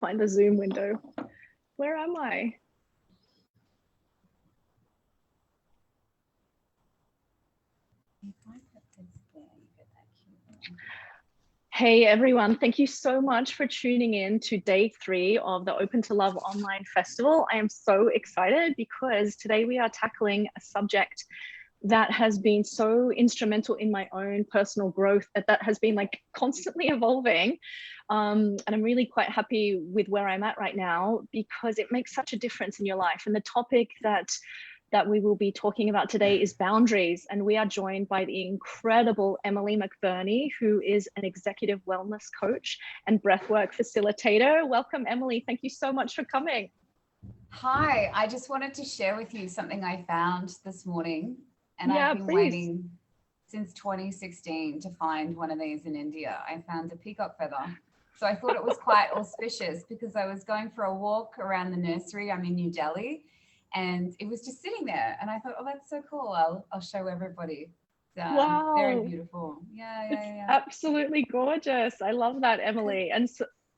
Find the Zoom window. Where am I? Hey everyone, thank you so much for tuning in to day 3 of the Open to Love online festival. I am so excited because today we are tackling a subject that has been so instrumental in my own personal growth, that has been like constantly evolving. And I'm really quite happy with where I'm at right now because it makes such a difference in your life. And the topic that we will be talking about today is boundaries. And we are joined by the incredible Emily McBurnie, who is an executive wellness coach and breathwork facilitator. Welcome, Emily. Thank you so much for coming. Hi, I just wanted to share with you something I found this morning. And I've been waiting since 2016 to find one of these in India. I found a peacock feather. So I thought it was quite auspicious because I was going for a walk around the nursery. I'm in New Delhi. And it was just sitting there. And I thought, oh, that's so cool. I'll show everybody. Wow. Very beautiful. Yeah. Absolutely gorgeous. I love that, Emily.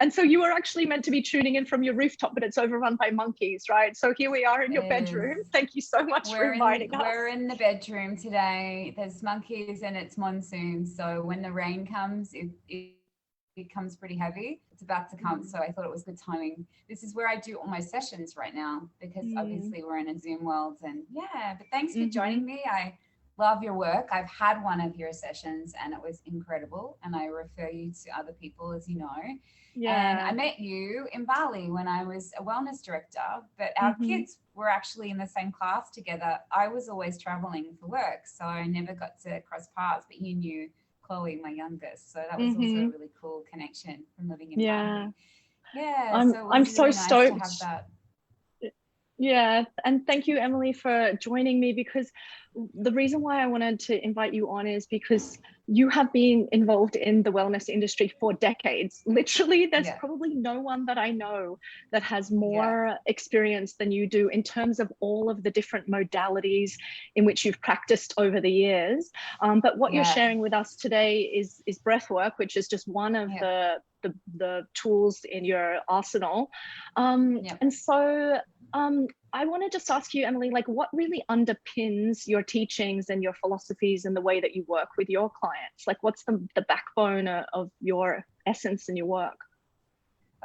And so you were actually meant to be tuning in from your rooftop, but it's overrun by monkeys, right? So here we are in your bedroom. Thank you so much for inviting us. We're in the bedroom today. There's monkeys and it's monsoon. So when the rain comes, it comes pretty heavy. It's about to come. So I thought it was good timing. This is where I do all my sessions right now because obviously we're in a Zoom world. And yeah, but thanks for joining me. I love your work. I've had one of your sessions and it was incredible. And I refer you to other people, as you know. Yeah. And I met you in Bali when I was a wellness director, but our kids were actually in the same class together. I was always traveling for work, so I never got to cross paths, but you knew Chloe, my youngest. So that was also a really cool connection from living in Bali. Yeah. So I'm so stoked to have that. Yeah, and thank you, Emily, for joining me, because the reason why I wanted to invite you on is because you have been involved in the wellness industry for decades. Literally, there's probably no one that I know that has more experience than you do in terms of all of the different modalities in which you've practiced over the years. But what you're sharing with us today is breathwork, which is just one of the tools in your arsenal. And so I want to just ask you, Emily, like what really underpins your teachings and your philosophies and the way that you work with your clients? Like what's the backbone of your essence and your work?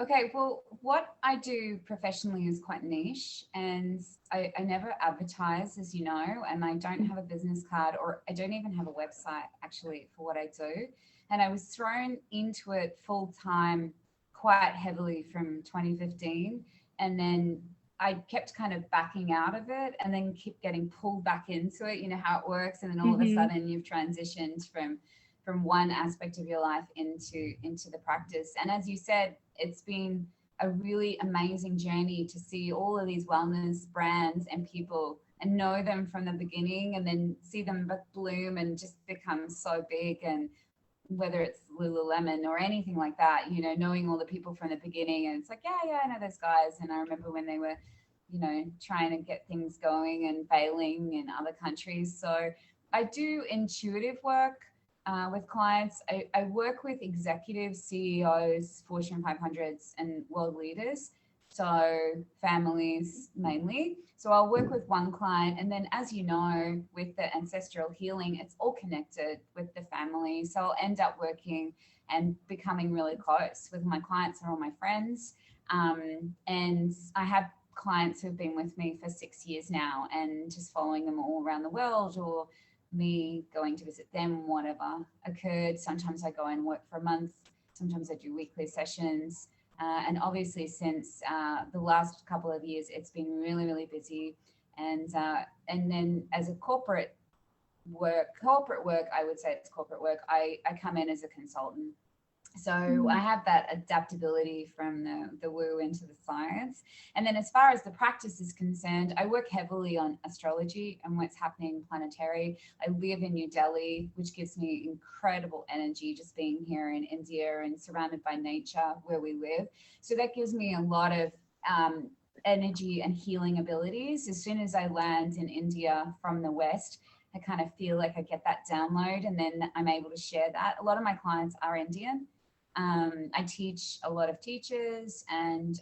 Okay, well, what I do professionally is quite niche, and I never advertise, as you know, and I don't have a business card, or I don't even have a website actually for what I do. And I was thrown into it full time quite heavily from 2015. And then I kept kind of backing out of it and then keep getting pulled back into it. You know how it works. And then all of a sudden you've transitioned from one aspect of your life into the practice. And as you said, it's been a really amazing journey to see all of these wellness brands and people and know them from the beginning and then see them bloom and just become so big. And whether it's Lululemon or anything like that, you know, knowing all the people from the beginning, and it's like, yeah, I know those guys. And I remember when they were, you know, trying to get things going and failing in other countries. So I do intuitive work with clients. I work with executives, CEOs, Fortune 500s and world leaders. So families mainly. So I'll work with one client, and then, as you know, with the ancestral healing, it's all connected with the family. So I'll end up working and becoming really close with my clients are all my friends. And I have clients who've been with me for 6 years now, and just following them all around the world, or me going to visit them, whatever occurred. Sometimes I go and work for a month. Sometimes I do weekly sessions. And obviously since the last couple of years, it's been really, really busy. And then as a corporate work, I would say it's corporate work. I come in as a consultant. So I have that adaptability from the woo into the science. And then as far as the practice is concerned, I work heavily on astrology and what's happening planetary. I live in New Delhi, which gives me incredible energy just being here in India and surrounded by nature where we live. So that gives me a lot of energy and healing abilities. As soon as I land in India from the West, I kind of feel like I get that download, and then I'm able to share that. A lot of my clients are Indian. I teach a lot of teachers, and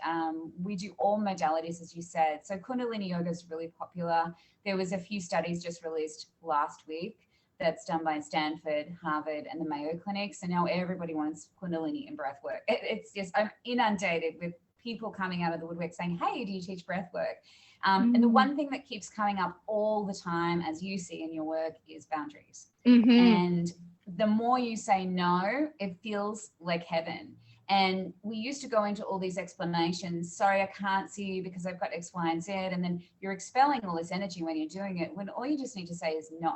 we do all modalities, as you said. So Kundalini yoga is really popular. There was a few studies just released last week that's done by Stanford, Harvard, and the Mayo Clinic. So now everybody wants Kundalini and breathwork. It's just, I'm inundated with people coming out of the woodwork saying, hey, do you teach breathwork? And the one thing that keeps coming up all the time, as you see in your work, is boundaries. And the more you say no, it feels like heaven. And we used to go into all these explanations. Sorry, I can't see you because I've got X, Y, and Z. And then you're expelling all this energy when you're doing it, when all you just need to say is no.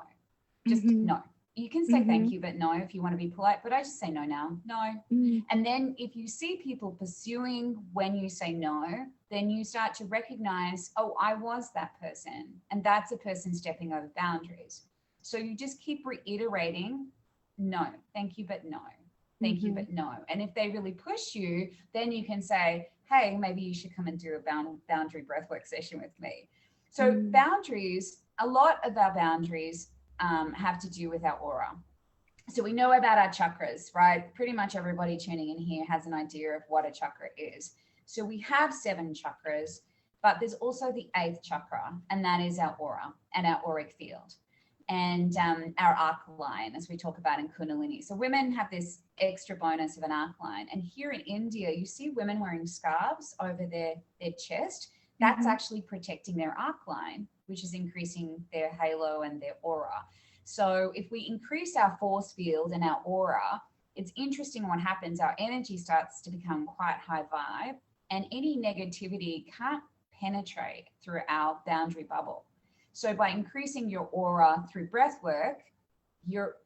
Just no. You can say thank you, but no, if you want to be polite, but I just say no now, no. And then if you see people pursuing when you say no, then you start to recognize, oh, I was that person. And that's a person stepping over boundaries. So you just keep reiterating, no, thank you, but no, thank you, but no. And if they really push you, then you can say, hey, maybe you should come and do a boundary breathwork session with me. So boundaries, a lot of our boundaries have to do with our aura. So we know about our chakras, right? Pretty much everybody tuning in here has an idea of what a chakra is. So we have 7 chakras, but there's also the 8th chakra, and that is our aura and our auric field, and our arc line, as we talk about in Kundalini. So women have this extra bonus of an arc line. And here in India, you see women wearing scarves over their chest. That's actually protecting their arc line, which is increasing their halo and their aura. So if we increase our force field and our aura, it's interesting what happens. Our energy starts to become quite high vibe, and any negativity can't penetrate through our boundary bubble. So by increasing your aura through breath work, you're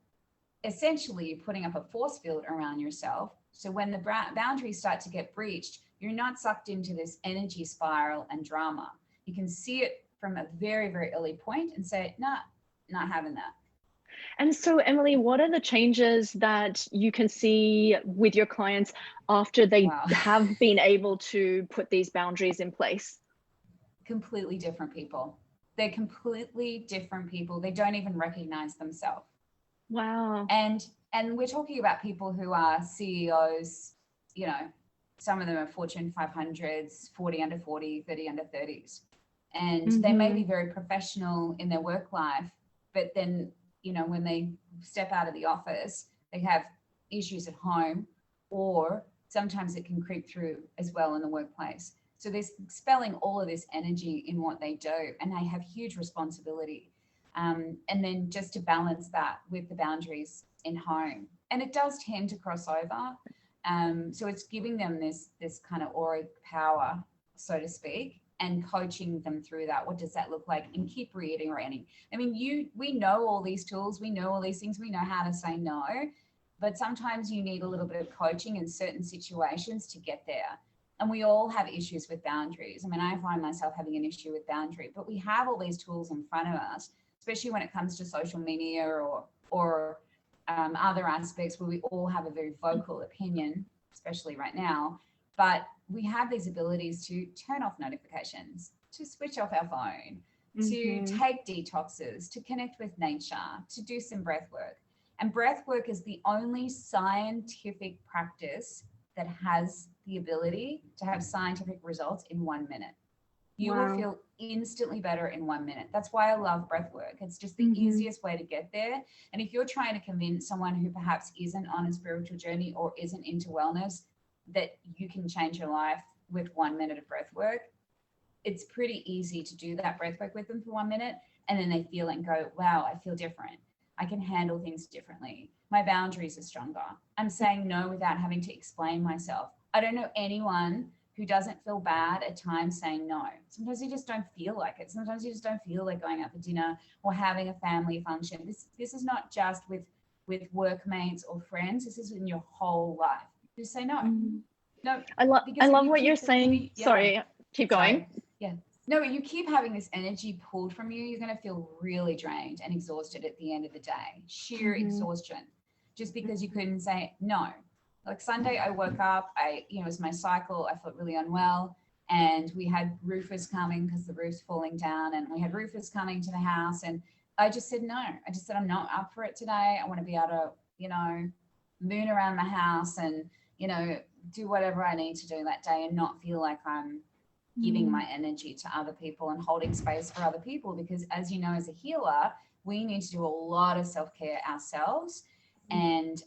essentially putting up a force field around yourself. So when the boundaries start to get breached, you're not sucked into this energy spiral and drama. You can see it from a very, very early point and say, nah, not having that. And so, Emily, what are the changes that you can see with your clients after they have been able to put these boundaries in place? Completely different people. They're completely different people. They don't even recognize themselves. Wow. And we're talking about people who are CEOs, you know, some of them are Fortune 500s, 40 under 40, 30 under 30s. And they may be very professional in their work life, but then, you know, when they step out of the office, they have issues at home, or sometimes it can creep through as well in the workplace. So they're expelling all of this energy in what they do, and they have huge responsibility. And then just to balance that with the boundaries in home. And it does tend to cross over. So it's giving them this kind of auric power, so to speak, and coaching them through that. What does that look like? And keep reiterating. I mean, we know all these tools, we know all these things, we know how to say no, but sometimes you need a little bit of coaching in certain situations to get there. And we all have issues with boundaries. I mean, I find myself having an issue with boundary, but we have all these tools in front of us, especially when it comes to social media or other aspects where we all have a very vocal opinion, especially right now. But we have these abilities to turn off notifications, to switch off our phone, to take detoxes, to connect with nature, to do some breath work. And breath work is the only scientific practice that has the ability to have scientific results in 1 minute. You will feel instantly better in 1 minute. That's why I love breath work. It's just the easiest way to get there. And if you're trying to convince someone who perhaps isn't on a spiritual journey or isn't into wellness that you can change your life with 1 minute of breath work, it's pretty easy to do that breath work with them for 1 minute. And then they feel it and go, wow, I feel different. I can handle things differently. My boundaries are stronger. I'm saying no without having to explain myself. I don't know anyone who doesn't feel bad at times saying no. Sometimes you just don't feel like it. Sometimes you just don't feel like going out for dinner or having a family function. This is not just with workmates or friends. This is in your whole life. Just say no. No. I love what you're saying. Sorry, keep going. Sorry. Yeah. No, you keep having this energy pulled from you, you're going to feel really drained and exhausted at the end of the day. Sheer exhaustion, just because you couldn't say no. Like Sunday, I woke up, it was my cycle. I felt really unwell, and we had roofers coming because the roof's falling down, and we had roofers coming to the house, and I just said no. I just said, I'm not up for it today. I want to be able to, moon around my house and, you know, do whatever I need to do that day and not feel like I'm giving my energy to other people and holding space for other people. Because as you know, as a healer, we need to do a lot of self-care ourselves and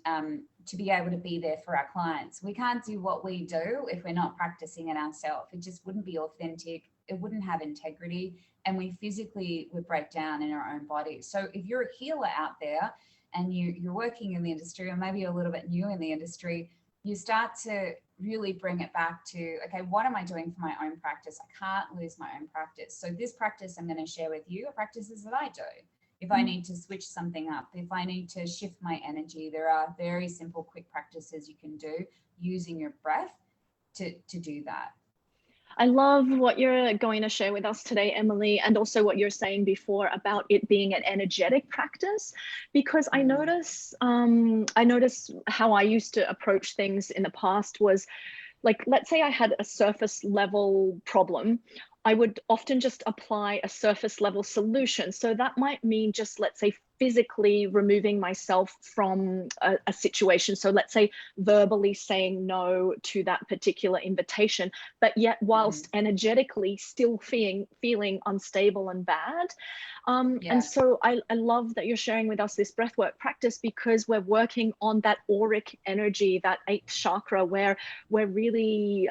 to be able to be there for our clients. We can't do what we do if we're not practicing it ourselves. It just wouldn't be authentic. It wouldn't have integrity, and we physically would break down in our own bodies. So if you're a healer out there and you're working in the industry, or maybe you're a little bit new in the industry, you start to really bring it back to, okay, what am I doing for my own practice? I can't lose my own practice. So this practice I'm going to share with you are practices that I do. If I need to switch something up, if I need to shift my energy, there are very simple, quick practices you can do using your breath to do that. I love what you're going to share with us today, Emily, and also what you're saying before about it being an energetic practice, because I notice how I used to approach things in the past was like, let's say I had a surface level problem, I would often just apply a surface level solution. So that might mean just, let's say, physically removing myself from a situation. So let's say verbally saying no to that particular invitation, but yet whilst energetically still feeling unstable and bad. And so I love that you're sharing with us this breathwork practice, because we're working on that auric energy, that 8th chakra, where we're really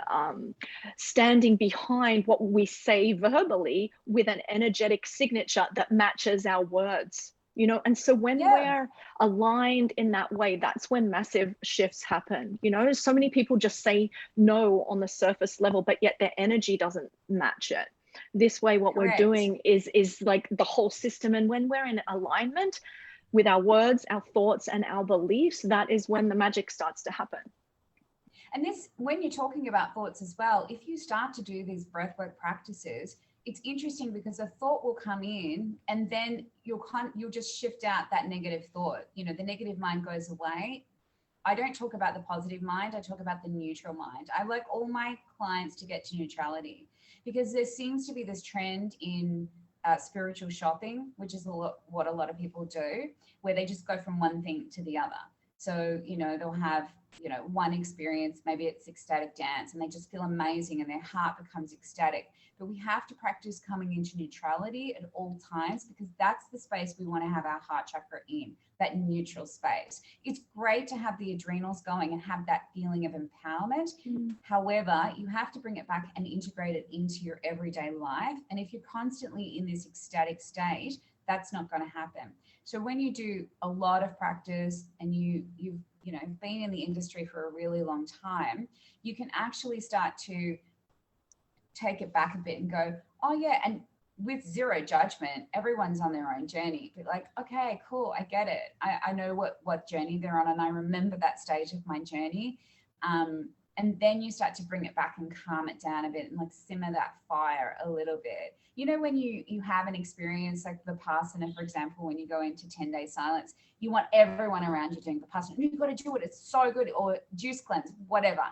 standing behind what we say verbally with an energetic signature that matches our words. You know, and so when we're aligned in that way, that's when massive shifts happen. You know, so many people just say no on the surface level, but yet their energy doesn't match it. This way, what we're doing is like the whole system. And when we're in alignment with our words, our thoughts, and our beliefs, that is when the magic starts to happen. And this, when you're talking about thoughts as well, if you start to do these breathwork practices, it's interesting because a thought will come in and then you'll just shift out that negative thought. You know, the negative mind goes away. I don't talk about the positive mind. I talk about the neutral mind. I like all my clients to get to neutrality, because there seems to be this trend in spiritual shopping, which is what a lot of people do, where they just go from one thing to the other. So, you know, they'll have, you know, one experience, maybe it's ecstatic dance, and they just feel amazing and their heart becomes ecstatic. But we have to practice coming into neutrality at all times, because that's the space we want to have our heart chakra in, that neutral space. It's great to have the adrenals going and have that feeling of empowerment. However, you have to bring it back and integrate it into your everyday life. And if you're constantly in this ecstatic state, that's not going to happen. So when you do a lot of practice and you've been in the industry for a really long time, you can actually start to take it back a bit and go, oh yeah, and with zero judgment, everyone's on their own journey. But like, okay, cool, I get it. I know what journey they're on, and I remember that stage of my journey. And then you start to bring it back and calm it down a bit and like simmer that fire a little bit. You know, when you have an experience like Vipassana, for example, when you go into 10-day silence, you want everyone around you doing Vipassana. You've got to do it. It's so good. Or juice cleanse, whatever.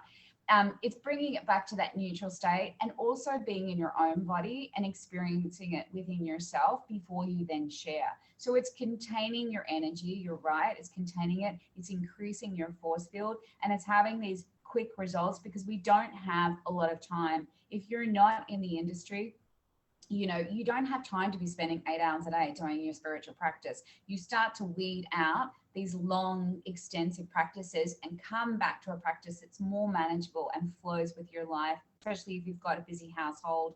It's bringing it back to that neutral state, and also being in your own body and experiencing it within yourself before you then share. So it's containing your energy. You're right. It's containing it. It's increasing your force field, and it's having these quick results, because we don't have a lot of time. If you're not in the industry, you know, you don't have time to be spending 8 hours a day doing your spiritual practice. You start to weed out these long, extensive practices and come back to a practice that's more manageable and flows with your life, especially if you've got a busy household,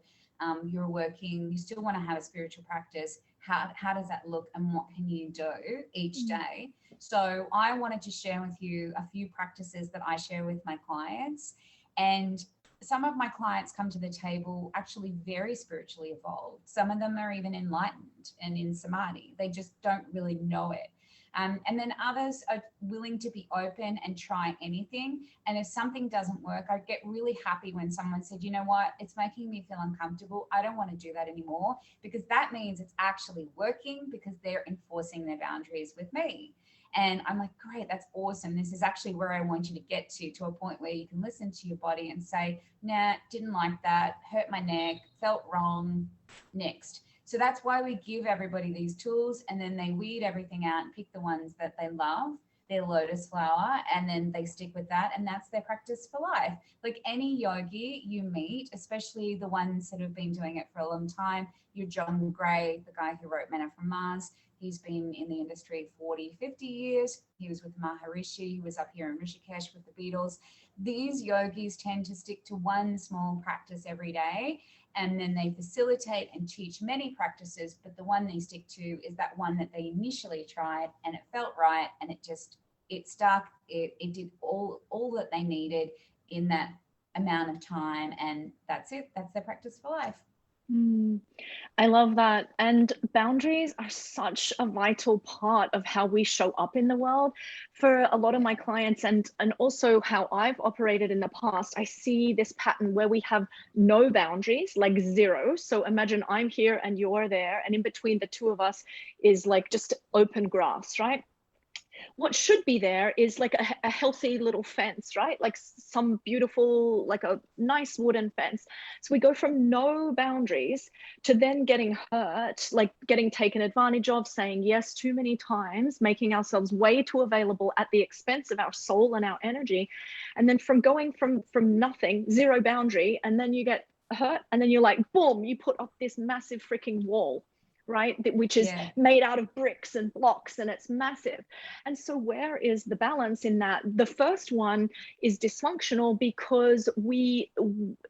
you're working, you still want to have a spiritual practice. How does that look, and what can you do each day? So I wanted to share with you a few practices that I share with my clients. And some of my clients come to the table actually very spiritually evolved. Some of them are even enlightened and in samadhi. They just don't really know it. And then others are willing to be open and try anything. And if something doesn't work, I get really happy when someone said, you know what, it's making me feel uncomfortable. I don't want to do that anymore, because that means it's actually working, because they're enforcing their boundaries with me. And I'm like, great, that's awesome. This is actually where I want you to get to a point where you can listen to your body and say, nah, didn't like that, hurt my neck, felt wrong, next. So that's why we give everybody these tools, and then they weed everything out and pick the ones that they love. their lotus flower, and then they stick with that, and that's their practice for life. Like any yogi you meet, especially the ones that have been doing it for a long time, your John Gray, the guy who wrote Men Are From Mars, he's been in the industry 40, 50 years. He was with Maharishi, he was up here in Rishikesh with the Beatles. These yogis tend to stick to one small practice every day, and then they facilitate and teach many practices, but the one they stick to is that one that they initially tried and it felt right, and it stuck, it did all that they needed in that amount of time, and that's it. That's their practice for life. I love that. And boundaries are such a vital part of how we show up in the world. For a lot of my clients, and also how I've operated in the past, I see this pattern where we have no boundaries, like zero. So imagine I'm here and you're there, and in between the two of us is like just open grass, right? What should be there is like a healthy little fence, right? Like some beautiful, like a nice wooden fence. So we go from no boundaries to then getting hurt, like getting taken advantage of, saying yes too many times, making ourselves way too available at the expense of our soul and our energy. And then from going from nothing, zero boundary, and then you get hurt, and then you're like, boom, you put up this massive freaking wall, right? Which is made out of bricks and blocks, and it's massive. And so where is the balance in that? The first one is dysfunctional because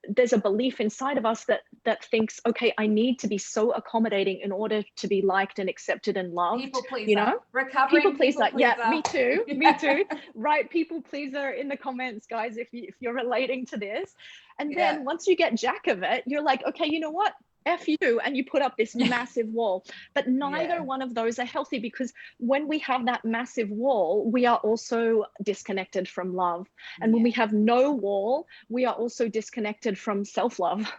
there's a belief inside of us that thinks, okay, I need to be so accommodating in order to be liked and accepted and loved. People pleaser. You know, Recovering people pleaser. Yeah, me too. Right, people pleaser in the comments, guys, if you're relating to this. And then once you get jack of it, you're like, okay, you know what? F you, and you put up this massive wall. But neither one of those are healthy, because when we have that massive wall, we are also disconnected from love. And when we have no wall, we are also disconnected from self-love,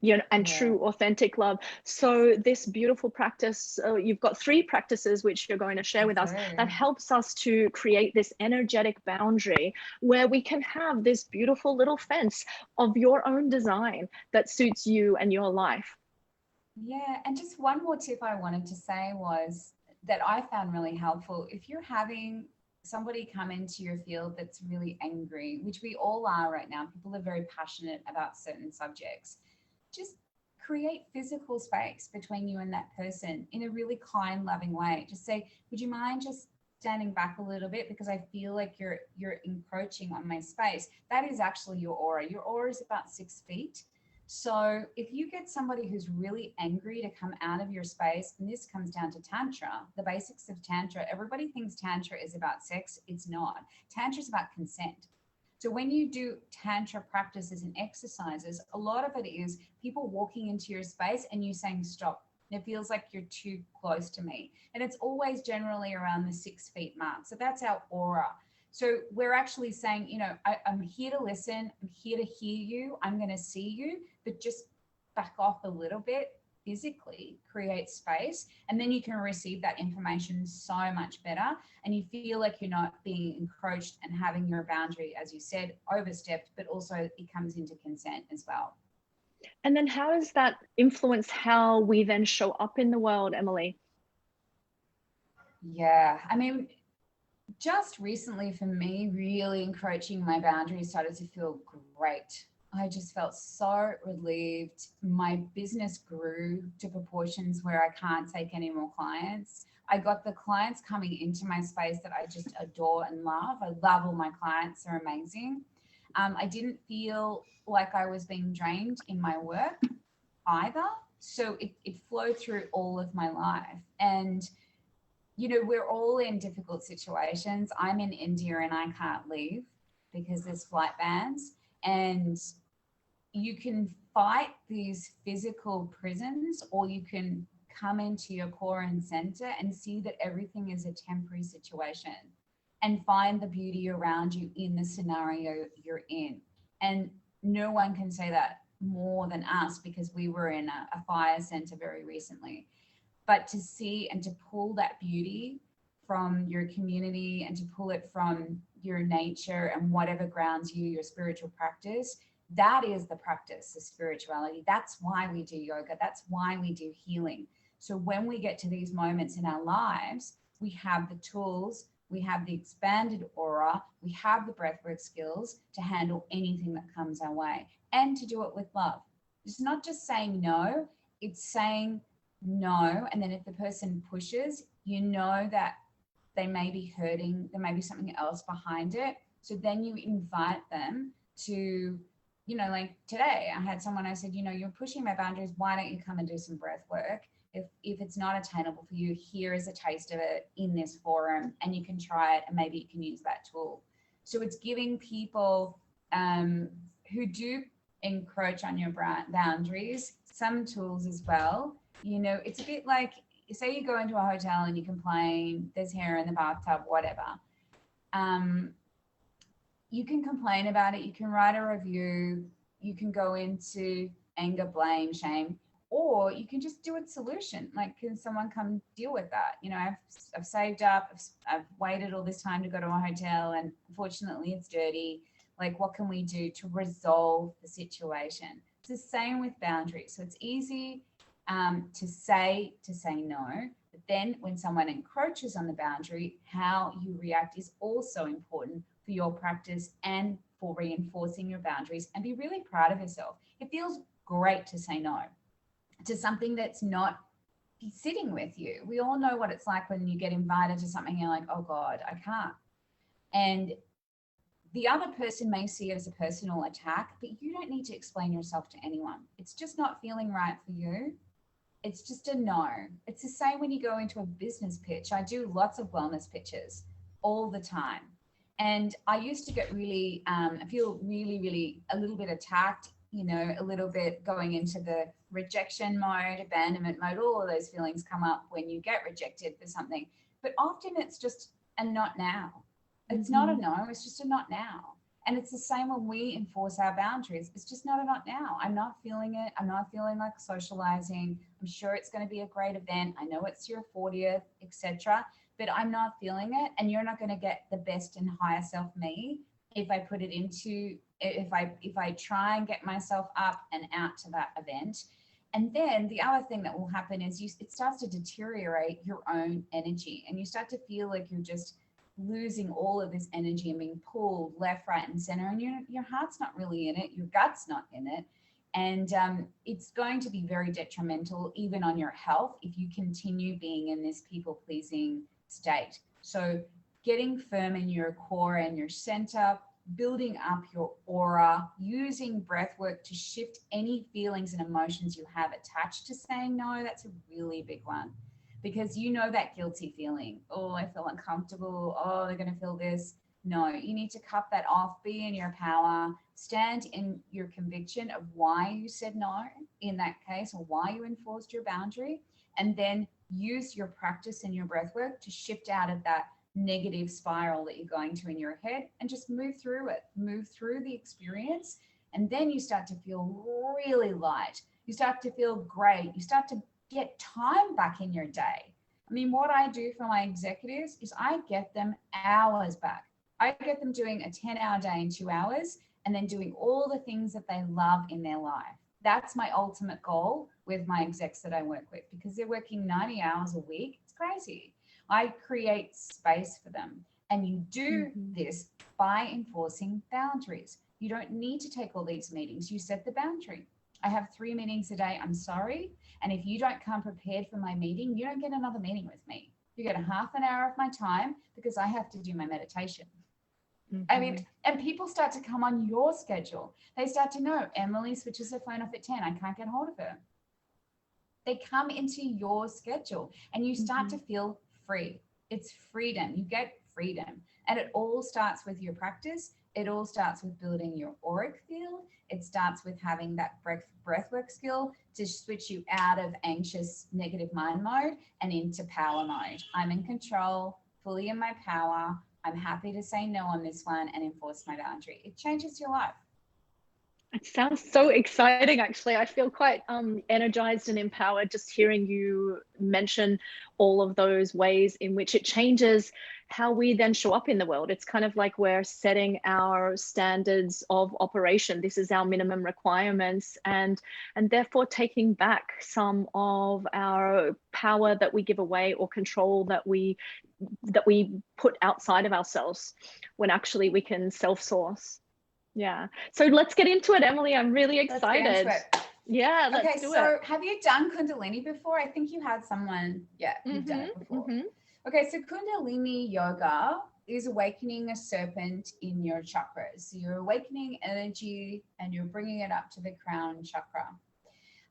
you know, and true authentic love. So this beautiful practice, you've got 3 practices which you're going to share with us that helps us to create this energetic boundary where we can have this beautiful little fence of your own design that suits you and your life. Yeah, and just one more tip I wanted to say was that I found really helpful. If you're having somebody come into your field that's really angry, which we all are right now, people are very passionate about certain subjects, just create physical space between you and that person in a really kind, loving way. Just say, would you mind just standing back a little bit, because I feel like you're encroaching on my space. That is actually your aura. Your aura is about 6 feet. So if you get somebody who's really angry to come out of your space, and this comes down to Tantra, the basics of Tantra, everybody thinks Tantra is about sex. It's not. Tantra is about consent. So when you do Tantra practices and exercises, a lot of it is people walking into your space and you saying, stop. It feels like you're too close to me. And it's always generally around the 6 feet mark. So that's our aura. So we're actually saying, you know, I'm here to listen. I'm here to hear you. I'm going to see you, but just back off a little bit. Physically create space, and then you can receive that information so much better, and you feel like you're not being encroached and having your boundary, as you said, overstepped, but also it comes into consent as well. And then how does that influence how we then show up in the world, Emily? Yeah, I mean, just recently for me, really encroaching my boundaries started to feel great. I just felt so relieved. My business grew to proportions where I can't take any more clients. I got the clients coming into my space that I just adore and love. I love all my clients. They're amazing. I didn't feel like I was being drained in my work either. So it flowed through all of my life. And, you know, we're all in difficult situations. I'm in India and I can't leave because there's flight bans. And you can fight these physical prisons, or you can come into your core and center and see that everything is a temporary situation and find the beauty around you in the scenario you're in. And no one can say that more than us, because we were in a fire center very recently. But to see and to pull that beauty from your community and to pull it from your nature and whatever grounds you, your spiritual practice, that is the practice of spirituality. That's why we do yoga. That's why we do healing. So when we get to these moments in our lives, we have the tools we have the expanded aura, we have the breathwork skills to handle anything that comes our way and to do it with love. It's not just saying no, it's saying no. And then if the person pushes, you know that they may be hurting, there may be something else behind it. So then you invite them to, you know, like today I had someone, I said, you know, you're pushing my boundaries. Why don't you come and do some breath work? If it's not attainable for you, here is a taste of it in this forum, and you can try it and maybe you can use that tool. So it's giving people who do encroach on your boundaries some tools as well. You know, it's a bit like, say you go into a hotel and you complain, there's hair in the bathtub, whatever. You can complain about it, you can write a review, you can go into anger, blame, shame, or you can just do a solution. Like, can someone come deal with that? You know, I've saved up, I've waited all this time to go to a hotel and unfortunately it's dirty. Like, what can we do to resolve the situation? It's the same with boundaries. So it's easy to say no, but then when someone encroaches on the boundary, how you react is also important for your practice and for reinforcing your boundaries, and be really proud of yourself. It feels great to say no to something that's not sitting with you. We all know what it's like when you get invited to something, you're like, oh God, I can't. And the other person may see it as a personal attack, but you don't need to explain yourself to anyone. It's just not feeling right for you. It's just a no. It's the same when you go into a business pitch. I do lots of wellness pitches all the time. And I used to get really, I feel really a little bit attacked, you know, a little bit going into the rejection mode, abandonment mode, all of those feelings come up when you get rejected for something. But often it's just a not now. It's not a no, it's just a not now. And it's the same when we enforce our boundaries. It's just not a not now. I'm not feeling it. I'm not feeling like socializing. I'm sure it's going to be a great event. I know it's your 40th, etc. But I'm not feeling it. And you're not going to get the best and higher self me if I put it into, if I try and get myself up and out to that event. And then the other thing that will happen is it starts to deteriorate your own energy, and you start to feel like you're just losing all of this energy and being pulled left, right, and center, and your heart's not really in it, your gut's not in it, and it's going to be very detrimental even on your health if you continue being in this people-pleasing state. So getting firm in your core and your center, building up your aura, using breath work to shift any feelings and emotions you have attached to saying no, that's a really big one. Because you know that guilty feeling. Oh, I feel uncomfortable. Oh, they're going to feel this. No, you need to cut that off. Be in your power. Stand in your conviction of why you said no in that case, or why you enforced your boundary. And then use your practice and your breath work to shift out of that negative spiral that you're going to in your head, and just move through it. Move through the experience. And then you start to feel really light. You start to feel great. You start to get time back in your day. I mean, what I do for my executives is I get them hours back. I get them doing a 10-hour day in 2 hours, and then doing all the things that they love in their life. That's my ultimate goal with my execs that I work with, because they're working 90 hours a week. It's crazy. I create space for them. And you do this by enforcing boundaries. You don't need to take all these meetings. You set the boundary. I have 3 meetings a day. I'm sorry. And if you don't come prepared for my meeting, you don't get another meeting with me. You get a half an hour of my time because I have to do my meditation. I mean, and people start to come on your schedule. They start to know Emily switches her phone off at 10. I can't get hold of her. They come into your schedule, and you start to feel free. It's freedom. You get freedom. And it all starts with your practice. It all starts with building your auric field. It starts with having that breathwork skill to switch you out of anxious, negative mind mode and into power mode. I'm in control, fully in my power. I'm happy to say no on this one and enforce my boundary. It changes your life. It sounds so exciting, actually. I feel quite energized and empowered just hearing you mention all of those ways in which it changes how we then show up in the world. It's kind of like we're setting our standards of operation. This is our minimum requirements, and therefore taking back some of our power that we give away, or control that we put outside of ourselves, when actually we can self-source. Yeah. So let's get into it, Emily. I'm really excited. Let's get into it. Yeah, let's do it. Have you done Kundalini before? I think you had someone, you've done it before. Okay, so Kundalini yoga is awakening a serpent in your chakras. So you're awakening energy and you're bringing it up to the crown chakra.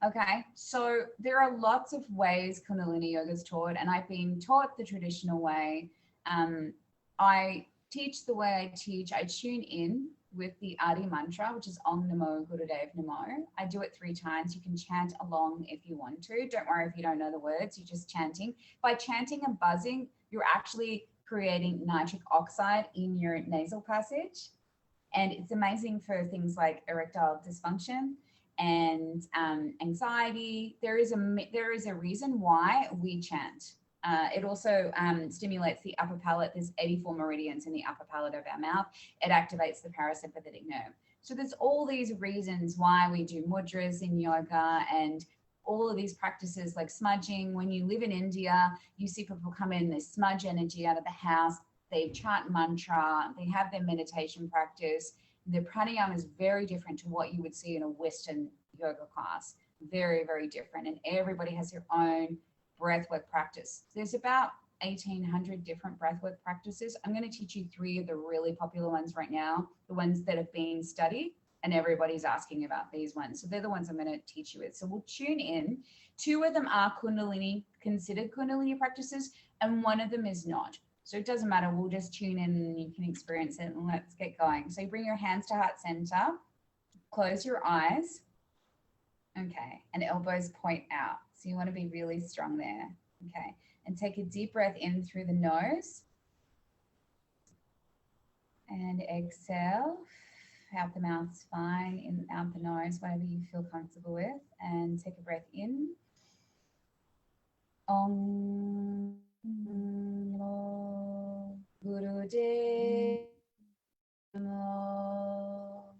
Okay, so there are lots of ways Kundalini yoga is taught, and I've been taught the traditional way. I teach the way I teach. I tune in with the Adi mantra, which is Om Namo Gurudev Namo. I do it 3 times. You can chant along if you want to. Don't worry if you don't know the words, you're just chanting. By chanting and buzzing, you're actually creating nitric oxide in your nasal passage. And it's amazing for things like erectile dysfunction and anxiety. There is a reason why we chant. It also stimulates the upper palate. There's 84 meridians in the upper palate of our mouth. It activates the parasympathetic nerve. So there's all these reasons why we do mudras in yoga and all of these practices like smudging. When you live in India, you see people come in, they smudge energy out of the house, they chant mantra, they have their meditation practice. The pranayama is very different to what you would see in a Western yoga class. Very, very different. And everybody has their own breathwork practice. There's about 1,800 different breathwork practices. I'm going to teach you 3 of the really popular ones right now, the ones that have been studied, and everybody's asking about these ones. So they're the ones I'm going to teach you with. So we'll tune in. 2 of them are Kundalini, considered Kundalini practices, and 1 of them is not. So it doesn't matter. We'll just tune in and you can experience it, and let's get going. So you bring your hands to heart center, close your eyes. Okay, and elbows point out. So you want to be really strong there. Okay, and take a deep breath in through the nose. And exhale. Out the mouth's fine, in out the nose, whatever you feel comfortable with. And take a breath in. Om Namo Gurudev Namo.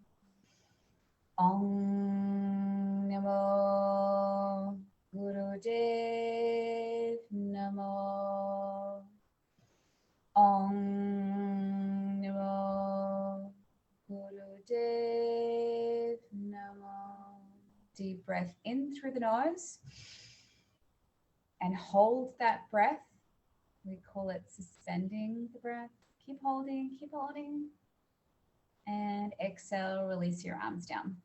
Om Namo Gurudev Namo. Om Namo Gurudev Namo. Deep breath in through the nose and hold that breath. We call it suspending the breath. Keep holding, keep holding. And exhale, release your arms down.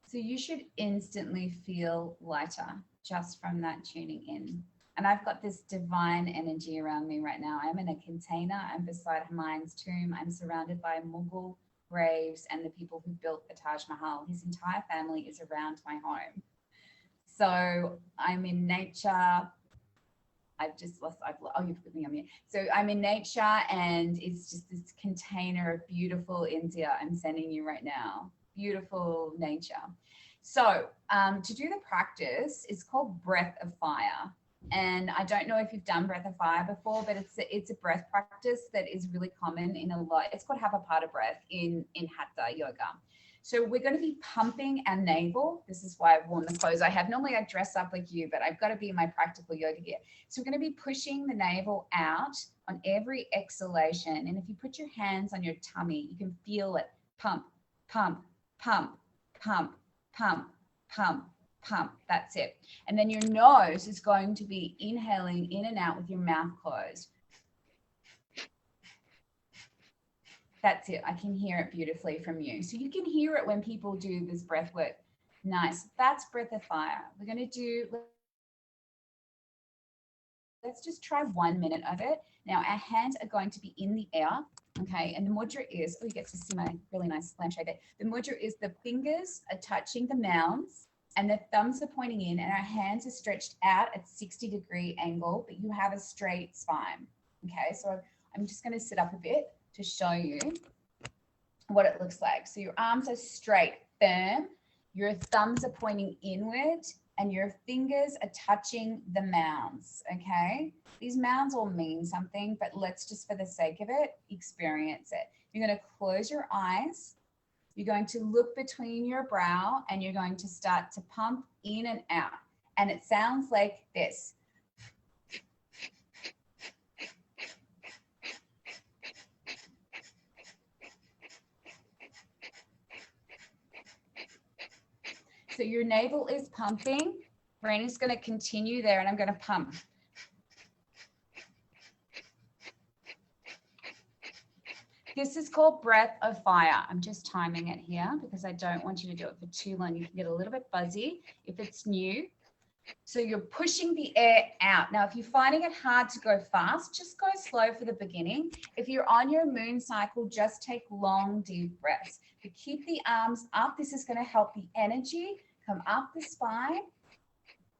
So you should instantly feel lighter just from that tuning in. And I've got this divine energy around me right now. I'm in a container. I'm beside Humayun's tomb. I'm surrounded by Mughal graves and the people who built the Taj Mahal. His entire family is around my home. So I'm in nature. You put me on mute. So I'm in nature, and it's just this container of beautiful India I'm sending you right now. Beautiful nature. So to do the practice, it's called Breath of Fire. And I don't know if you've done Breath of Fire before, but it's a breath practice that is really common in a lot. It's called Havapata breath in Hatha yoga. So we're going to be pumping our navel. This is why I've worn the clothes I have. Normally I dress up like you, but I've got to be in my practical yoga gear. So we're going to be pushing the navel out on every exhalation. And if you put your hands on your tummy, you can feel it pump, pump, pump, pump, pump, pump, pump. That's it. And then your nose is going to be inhaling in and out with your mouth closed. That's it. I can hear it beautifully from you. So you can hear it when people do this breath work. Nice. That's Breath of Fire. We're going to do, let's just try 1 minute of it. Now our hands are going to be in the air. Okay. And the mudra is, you get to see my really nice lampshade there. The mudra is the fingers are touching the mounds and the thumbs are pointing in, and our hands are stretched out at 60-degree angle, but you have a straight spine. Okay. So I'm just going to sit up a bit to show you what it looks like. So your arms are straight, firm, your thumbs are pointing inward, and your fingers are touching the mounds, okay? These mounds all mean something, but let's just, for the sake of it, experience it. You're going to close your eyes. You're going to look between your brow, and you're going to start to pump in and out. And it sounds like this. So your navel is pumping. Brain is going to continue there, and I'm going to pump. This is called breath of fire. I'm just timing it here because I don't want you to do it for too long. You can get a little bit buzzy if it's new. So you're pushing the air out. Now, if you're finding it hard to go fast, just go slow for the beginning. If you're on your moon cycle, just take long, deep breaths. But keep the arms up. This is going to help the energy come up the spine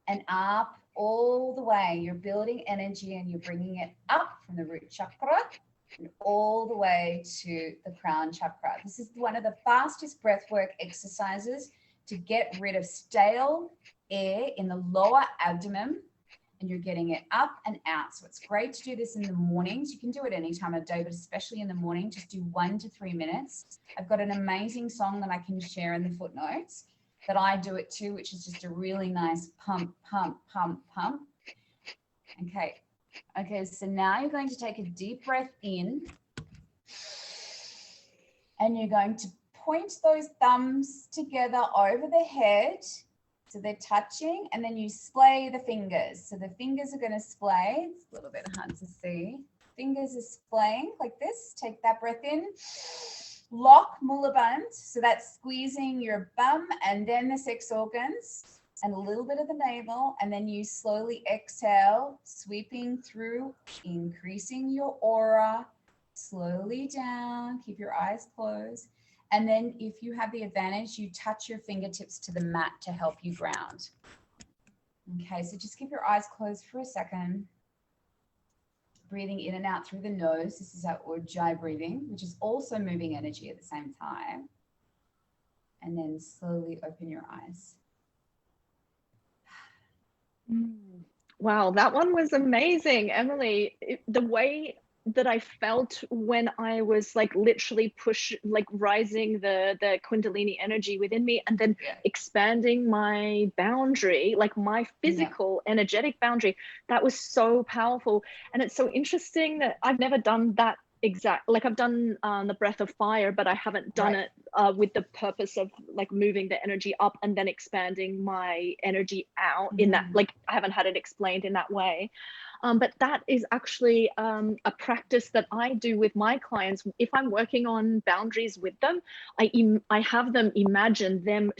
and up all the way. You're building energy and you're bringing it up from the root chakra and all the way to the crown chakra. This is one of the fastest breathwork exercises to get rid of stale air in the lower abdomen, and you're getting it up and out. So it's great to do this in the mornings. You can do it any time of day, but especially in the morning, just do 1 to 3 minutes. I've got an amazing song that I can share in the footnotes that I do it too, which is just a really nice pump, pump, pump, pump. Okay. Okay, so now you're going to take a deep breath in, and you're going to point those thumbs together over the head. So they're touching, and then you splay the fingers. So the fingers are going to splay. It's a little bit hard to see. Fingers are splaying like this. Take that breath in. Lock Mulaband. So that's squeezing your bum and then the sex organs and a little bit of the navel. And then you slowly exhale, sweeping through, increasing your aura, slowly down. Keep your eyes closed. And then if you have the advantage, you touch your fingertips to the mat to help you ground. Okay, so just keep your eyes closed for a second. Breathing in and out through the nose. This is our Ujjayi breathing, which is also moving energy at the same time. And then slowly open your eyes. Wow, that one was amazing, Emily. The way that I felt when I was like literally rising the Kundalini energy within me, and then expanding my boundary, like my physical energetic boundary, that was so powerful. And it's so interesting that I've never done that exact, like I've done the breath of fire, but I haven't done it with the purpose of like moving the energy up and then expanding my energy out in that, like I haven't had it explained in that way. But that is actually a practice that I do with my clients. If I'm working on boundaries with them, I have them imagine them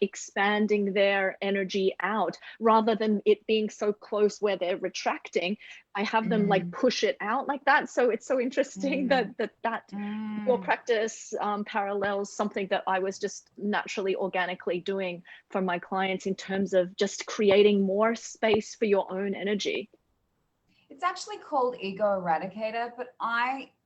expanding their energy out rather than it being so close where they're retracting. I have them like push it out like that. So it's so interesting that your practice parallels something that I was just naturally, organically doing for my clients in terms of just creating more space for your own energy. It's actually called Ego Eradicator, but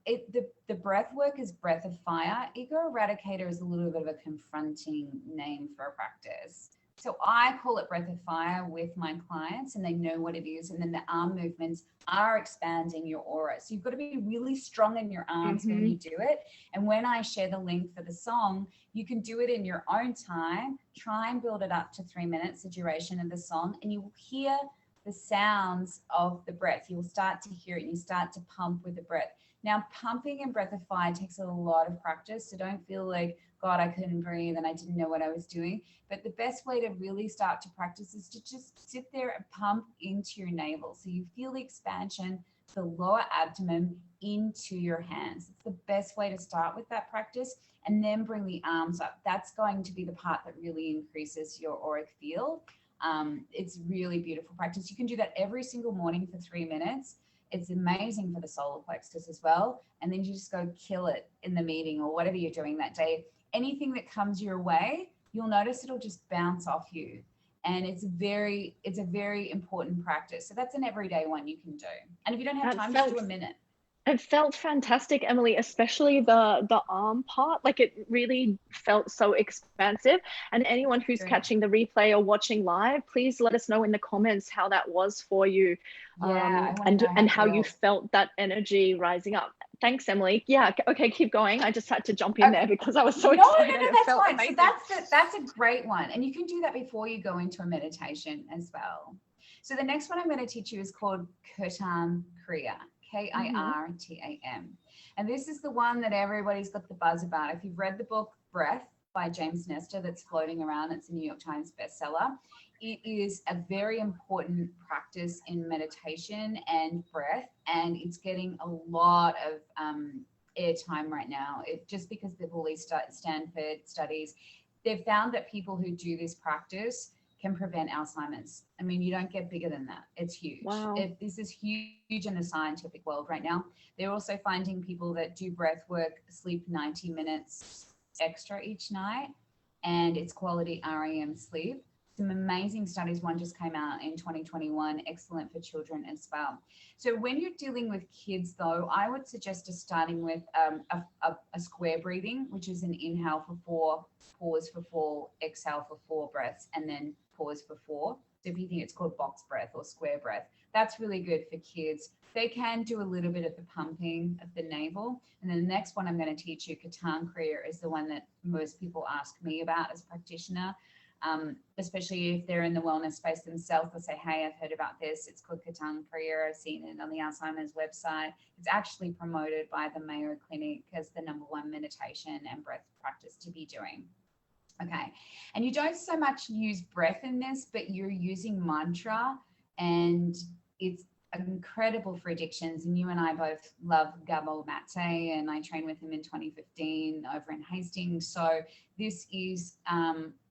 the breath work is breath of fire. Ego Eradicator is a little bit of a confronting name for a practice. So I call it breath of fire with my clients, and they know what it is. And then the arm movements are expanding your aura. So you've got to be really strong in your arms when you do it. And when I share the link for the song, you can do it in your own time. Try and build it up to 3 minutes, the duration of the song, and you will hear the sounds of the breath. You'll start to hear it. You start to pump with the breath. Now, pumping and breath of fire takes a lot of practice. So don't feel like, God, I couldn't breathe and I didn't know what I was doing. But the best way to really start to practice is to just sit there and pump into your navel. So you feel the expansion, the lower abdomen into your hands. It's the best way to start with that practice, and then bring the arms up. That's going to be the part that really increases your auric field. It's really beautiful practice. You can do that every single morning for 3 minutes. It's amazing for the solar plexus as well. And then you just go kill it in the meeting or whatever you're doing that day. Anything that comes your way, you'll notice it'll just bounce off you. And it's a very important practice. So that's an everyday one you can do. And if you don't have time, just do a minute. It felt fantastic, Emily, especially the arm part. Like it really felt so expansive. And anyone who's Good. catching the replay or watching live, please let us know in the comments how that was for you, Yeah, I want to know how and it how you feels. felt that energy rising up. Thanks, Emily. Yeah, okay, keep going. I just had to jump in there because I was so No, excited. It that's felt fine. amazing. So that's a great one. And you can do that before you go into a meditation as well. So the next one I'm going to teach you is called Kirtan Kriya, Kirtam. And this is the one that everybody's got the buzz about. If you've read the book Breath by James Nestor that's floating around, it's a New York Times bestseller. It is a very important practice in meditation and breath, and it's getting a lot of airtime right now. Just because they've all these Stanford studies, they've found that people who do this practice can prevent Alzheimer's. I mean, you don't get bigger than that. It's huge. Wow. This is huge in the scientific world right now. They're also finding people that do breath work sleep 90 minutes extra each night, and it's quality REM sleep. Some amazing studies. One just came out in 2021, excellent for children as well. So when you're dealing with kids, though, I would suggest just starting with a square breathing, which is an inhale for 4, pause for 4, exhale for 4 breaths, and then pause for 4. So if you think it's called box breath or square breath, that's really good for kids. They can do a little bit of the pumping of the navel. And then the next one I'm going to teach you, Kirtan Kriya, is the one that most people ask me about as a practitioner. Especially if they're in the wellness space themselves, they'll say, hey, I've heard about this. It's called Kirtan Kriya. I've seen it on the Alzheimer's website. It's actually promoted by the Mayo Clinic as the #1 meditation and breath practice to be doing. Okay. And you don't so much use breath in this, but you're using mantra, and it's incredible for addictions. And you and I both love Gabor Mate, and I trained with him in 2015 over in Hastings. So this is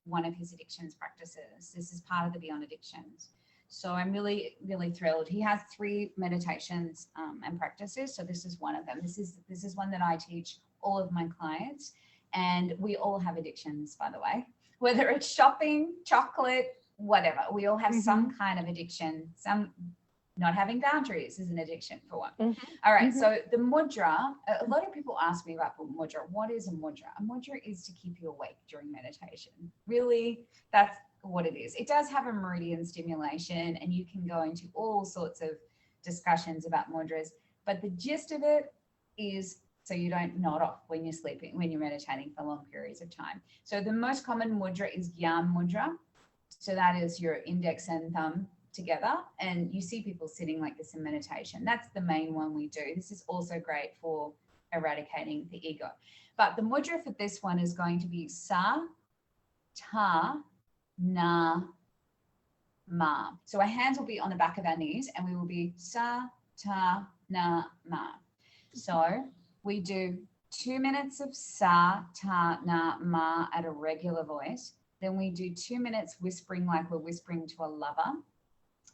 one of his addictions practices. This is part of the Beyond Addictions. So I'm really, really thrilled. He has 3 meditations and practices. So this is one of them. This is one that I teach all of my clients. And we all have addictions, by the way, whether it's shopping, chocolate, whatever. We all have some kind of addiction. Some not having boundaries is an addiction for one. All right. So the mudra, a lot of people ask me about mudra. What is a mudra? A mudra is to keep you awake during meditation. Really, that's what it is. It does have a meridian stimulation, and you can go into all sorts of discussions about mudras, but the gist of it is so you don't nod off when you're sleeping, when you're meditating for long periods of time. So the most common mudra is Yam mudra. So that is your index and thumb together, and you see people sitting like this in meditation. That's the main one we do. This is also great for eradicating the ego. But the mudra for this one is going to be Sa, Ta, Na, Ma. So our hands will be on the back of our knees, and we will be Sa, Ta, Na, Ma. So we do 2 minutes of Sa, Ta, Na, Ma at a regular voice. Then we do 2 minutes whispering like we're whispering to a lover.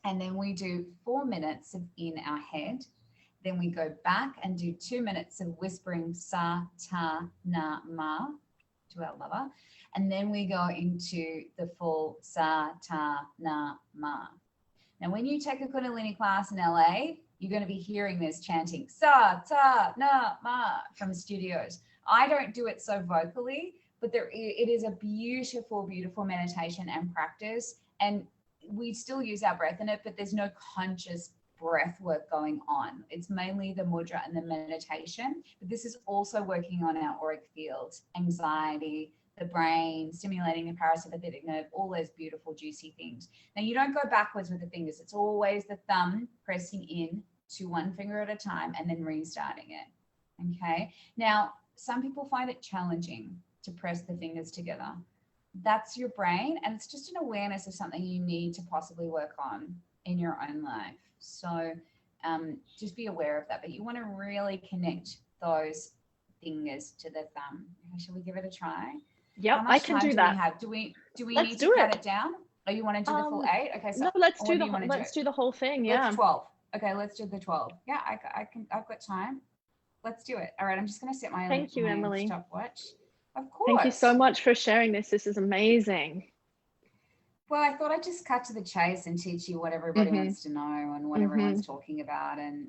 And then we do 4 minutes of in our head. Then we go back and do 2 minutes of whispering Sa, Ta, Na, Ma to our lover. And then we go into the full Sa, Ta, Na, Ma. Now, when you take a Kundalini class in LA, you're going to be hearing this chanting Sa, Ta, Na, Ma from the studios. I don't do it so vocally, but it is a beautiful, beautiful meditation and practice. And we still use our breath in it, but there's no conscious breath work going on. It's mainly the mudra and the meditation, but this is also working on our auric field, anxiety, the brain, stimulating the parasympathetic nerve, all those beautiful, juicy things. Now, you don't go backwards with the fingers. It's always the thumb pressing in to one finger at a time and then restarting it. Okay. Now, some people find it challenging to press the fingers together. That's your brain, and it's just an awareness of something you need to possibly work on in your own life. So just be aware of that, but you want to really connect those fingers to the thumb. Okay, shall we give it a try? Yep, I can do that. Do we need to cut it down? Or you want to do the full 8? Okay, so no, let's do the whole thing. Yeah, let's 12. Okay, let's do the 12. Yeah, I've got time. Let's do it. All right, I'm just going to set my Thank you, Emily. Stopwatch. Of course. Thank you so much for sharing this. This is amazing. Well, I thought I'd just cut to the chase and teach you what everybody wants to know and what everyone's talking about. And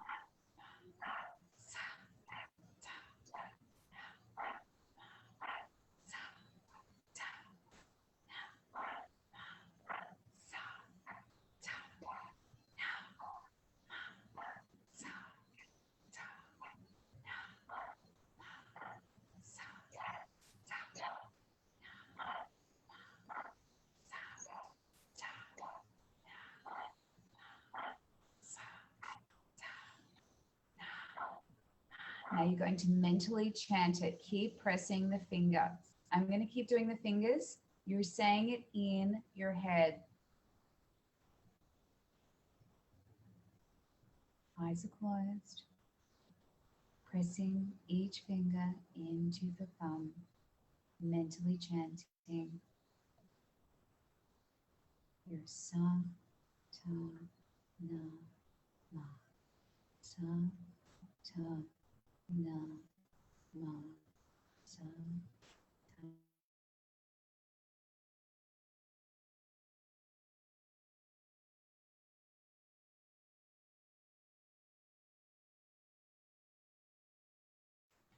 Now you're going to mentally chant it. Keep pressing the finger. I'm going to keep doing the fingers. You're saying it in your head. Eyes are closed. Pressing each finger into the thumb. Mentally chanting your sa, ta, na, ma. Sa, ta, na, ma. Sa, ta.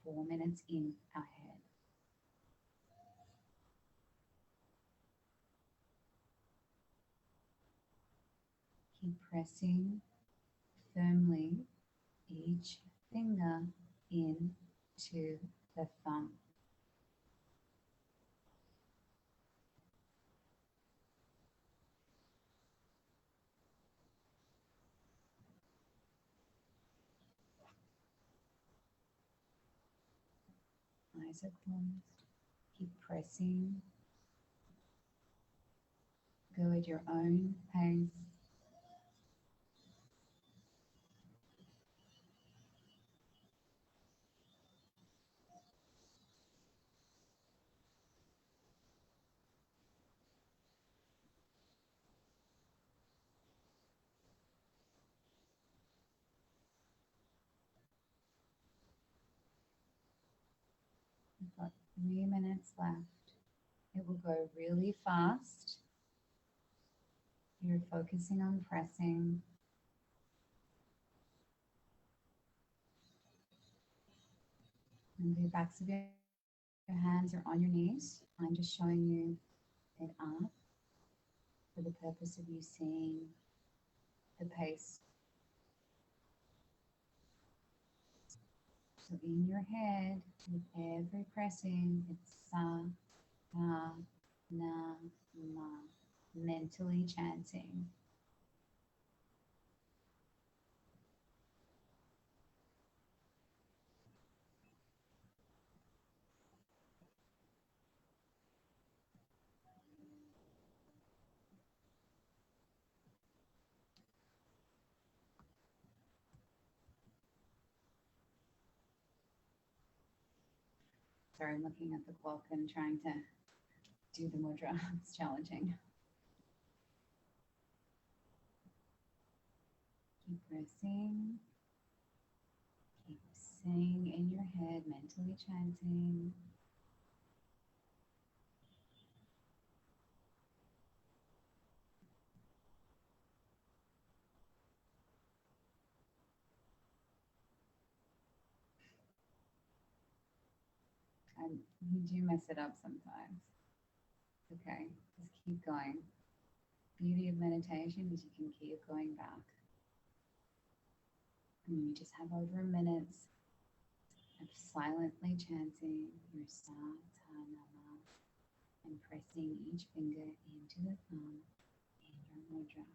Four minutes in our head. Keep pressing firmly each finger into the thumb. Eyes are closed. Keep pressing. Go at your own pace. We've got 3 minutes left. It will go really fast. You're focusing on pressing. And the backs of your hands are on your knees. I'm just showing you it up for the purpose of you seeing the pace. So in your head, with every pressing, it's sa, ta, na, ma, mentally chanting. Sorry, I'm looking at the clock and trying to do the mudra. It's challenging. Keep pressing. Keep saying in your head, mentally chanting. And you do mess it up sometimes. Okay, just keep going. Beauty of meditation is you can keep going back. And you just have over a minute of silently chanting your sa, ta, na, ma, and pressing each finger into the thumb in your mudra.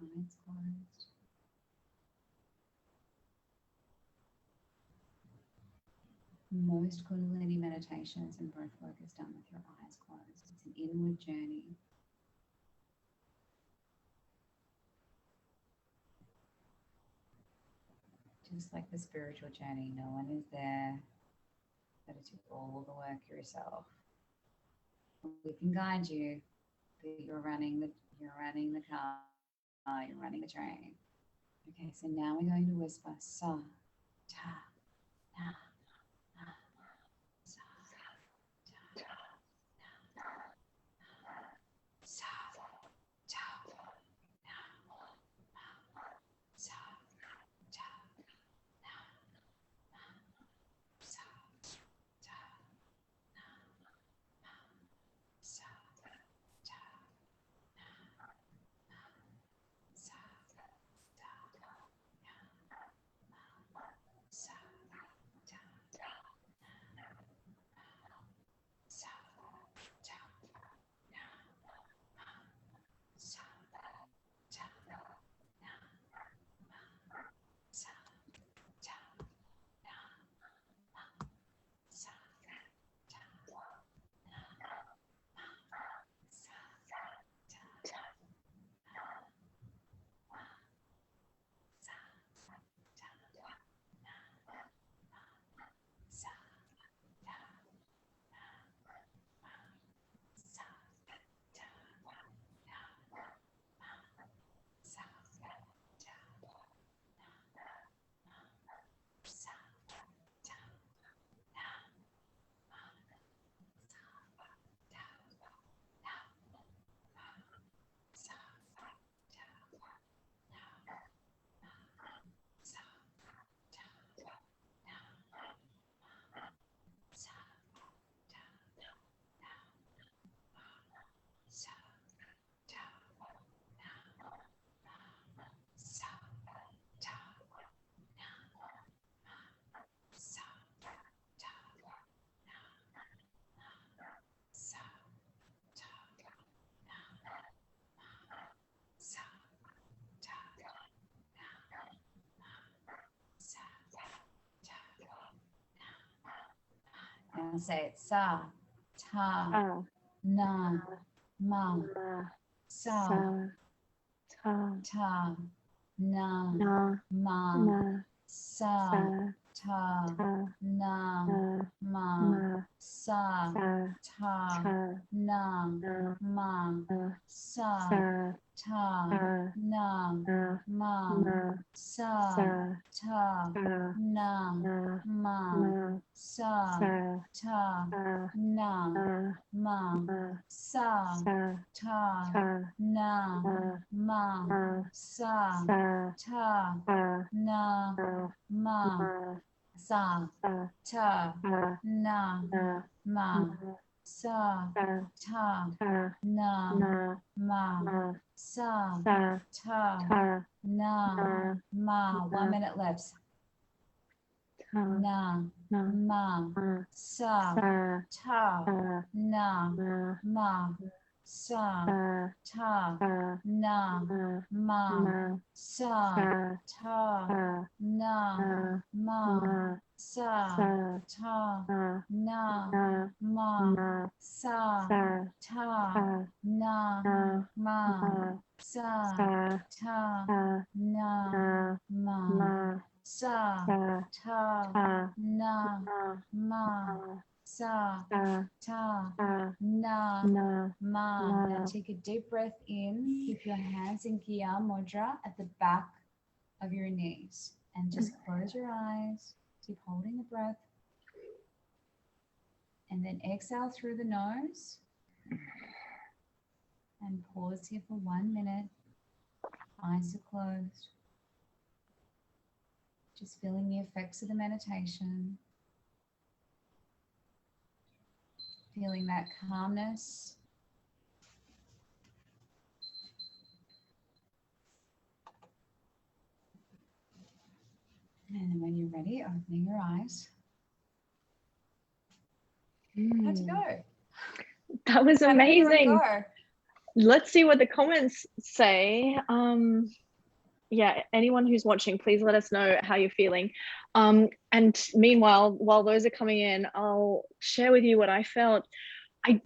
Your eyes closed. Most Kundalini meditations and breathwork is done with your eyes closed. It's an inward journey. Just like the spiritual journey, no one is there. Got to do all the work yourself. We can guide you, but you're running the car, you're running the train. Okay, so now we're going to whisper sa, ta, na, ma. say it. Sa, ta, na, ma, sa, ta, na, ma, sa, ta, na, ma, sa, ta, na, ma, sa, ta, na, ma, sa, ta, na, ma, sa, ta, na, ma, sa, ta, na, ma, sa, ta, na, ma, sa, ta, na, ma, sa, ta, na, ma, sa, ta, na, ma. 1 minute left. Na, ma, sa, ta, na, ma, sa, ta, na, ma, sa, ta, na, ma, sa, ta, na, ma, sa, ta, na, ma, sa, ta, na, ma, sa, ta, na, ma, sa, ta, na, ma. Now take a deep breath in. Keep your hands in Kiya Mudra at the back of your knees and just close your eyes. Keep holding the breath. And then exhale through the nose. And pause here for 1 minute. Eyes are closed. Just feeling the effects of the meditation. Feeling that calmness. And then when you're ready, opening your eyes. How'd you go? That was amazing. Let's see what the comments say. Yeah, anyone who's watching, please let us know how you're feeling. And meanwhile, while those are coming in, I'll share with you what I felt. I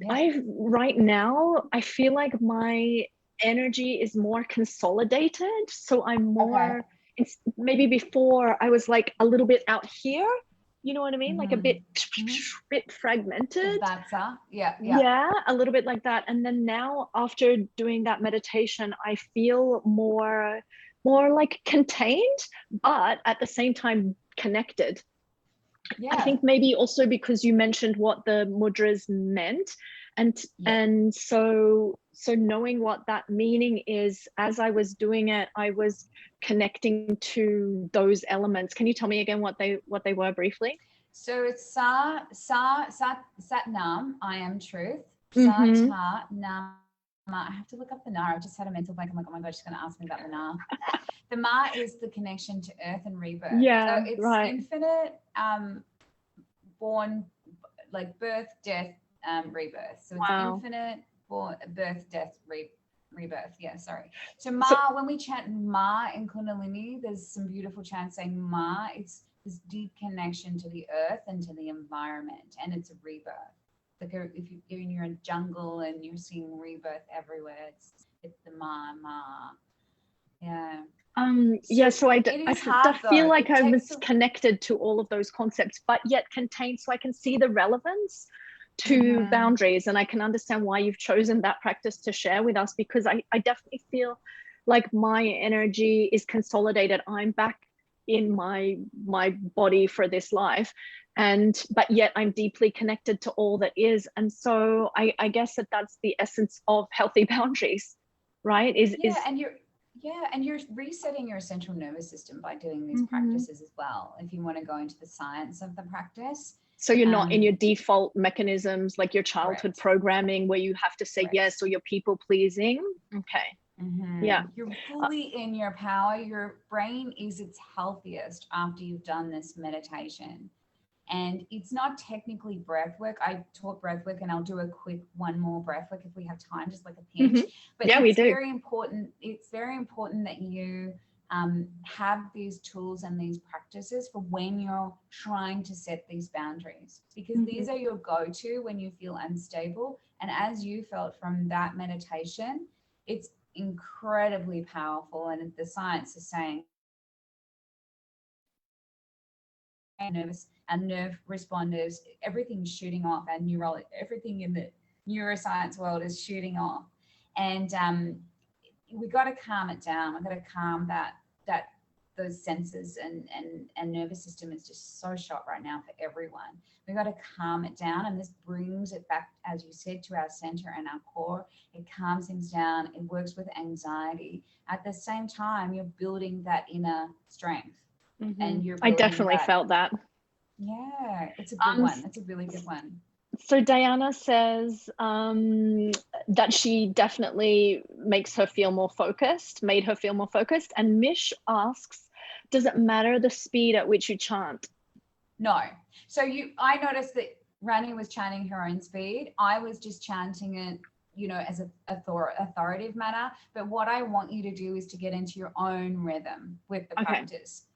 right now, I feel like my energy is more consolidated. So I'm more, it's maybe before I was like a little bit out here. You know what I mean? Like a bit fragmented. That's yeah, a little bit like that. And then now after doing that meditation, I feel more like contained, but at the same time connected. I think maybe also because you mentioned what the mudras meant, and so knowing what that meaning is, as I was doing it, I was connecting to those elements. Can you tell me again what they were briefly? So it's Sat Nam, I am truth. Sa Ta Nam. I have to look up the Na. I just had a mental blank. I'm like, oh my God, she's going to ask me about the Na. The Ma is the connection to earth and rebirth. Yeah, so it's infinite, born, like birth, death, rebirth. So it's infinite, born, birth, death, rebirth. Yeah, sorry. So Ma, when we chant Ma in Kundalini, there's some beautiful chants saying Ma. It's this deep connection to the earth and to the environment, and it's a rebirth. Like if you're in a jungle and you're seeing rebirth everywhere, it's the ma. Yeah. So I feel like I was connected to all of those concepts, but yet contained, so I can see the relevance to boundaries, and I can understand why you've chosen that practice to share with us, because I definitely feel like my energy is consolidated. I'm back in my body for this life, but yet I'm deeply connected to all that is. And so I guess that's the essence of healthy boundaries, right? And you're resetting your central nervous system by doing these practices as well, if you want to go into the science of the practice. So you're not in your default mechanisms, like your childhood programming where you have to say yes, or you're people pleasing. Okay. Yeah, you're fully in your power. Your brain is its healthiest after you've done this meditation. And it's not technically breath work. I taught breath work, and I'll do a quick one more breath work if we have time, just like a pinch. But yeah, it's very important. It's very important that you have these tools and these practices for when you're trying to set these boundaries, because these are your go-to when you feel unstable. And as you felt from that meditation, it's incredibly powerful. And the science is saying nervous and nerve responders, everything's shooting off, and everything in the neuroscience world is shooting off. And we got to calm it down. We've got to calm those senses, and nervous system is just so shot right now for everyone. We've got to calm it down, and this brings it back, as you said, to our center and our core. It calms things down. It works with anxiety. At the same time, you're building that inner strength. And I definitely felt that. Yeah, it's a good one. It's a really good one. So Diana says that she definitely made her feel more focused. And Mish asks, does it matter the speed at which you chant? No. So I noticed that Rani was chanting her own speed. I was just chanting it, as an authoritative manner. But what I want you to do is to get into your own rhythm with the practice.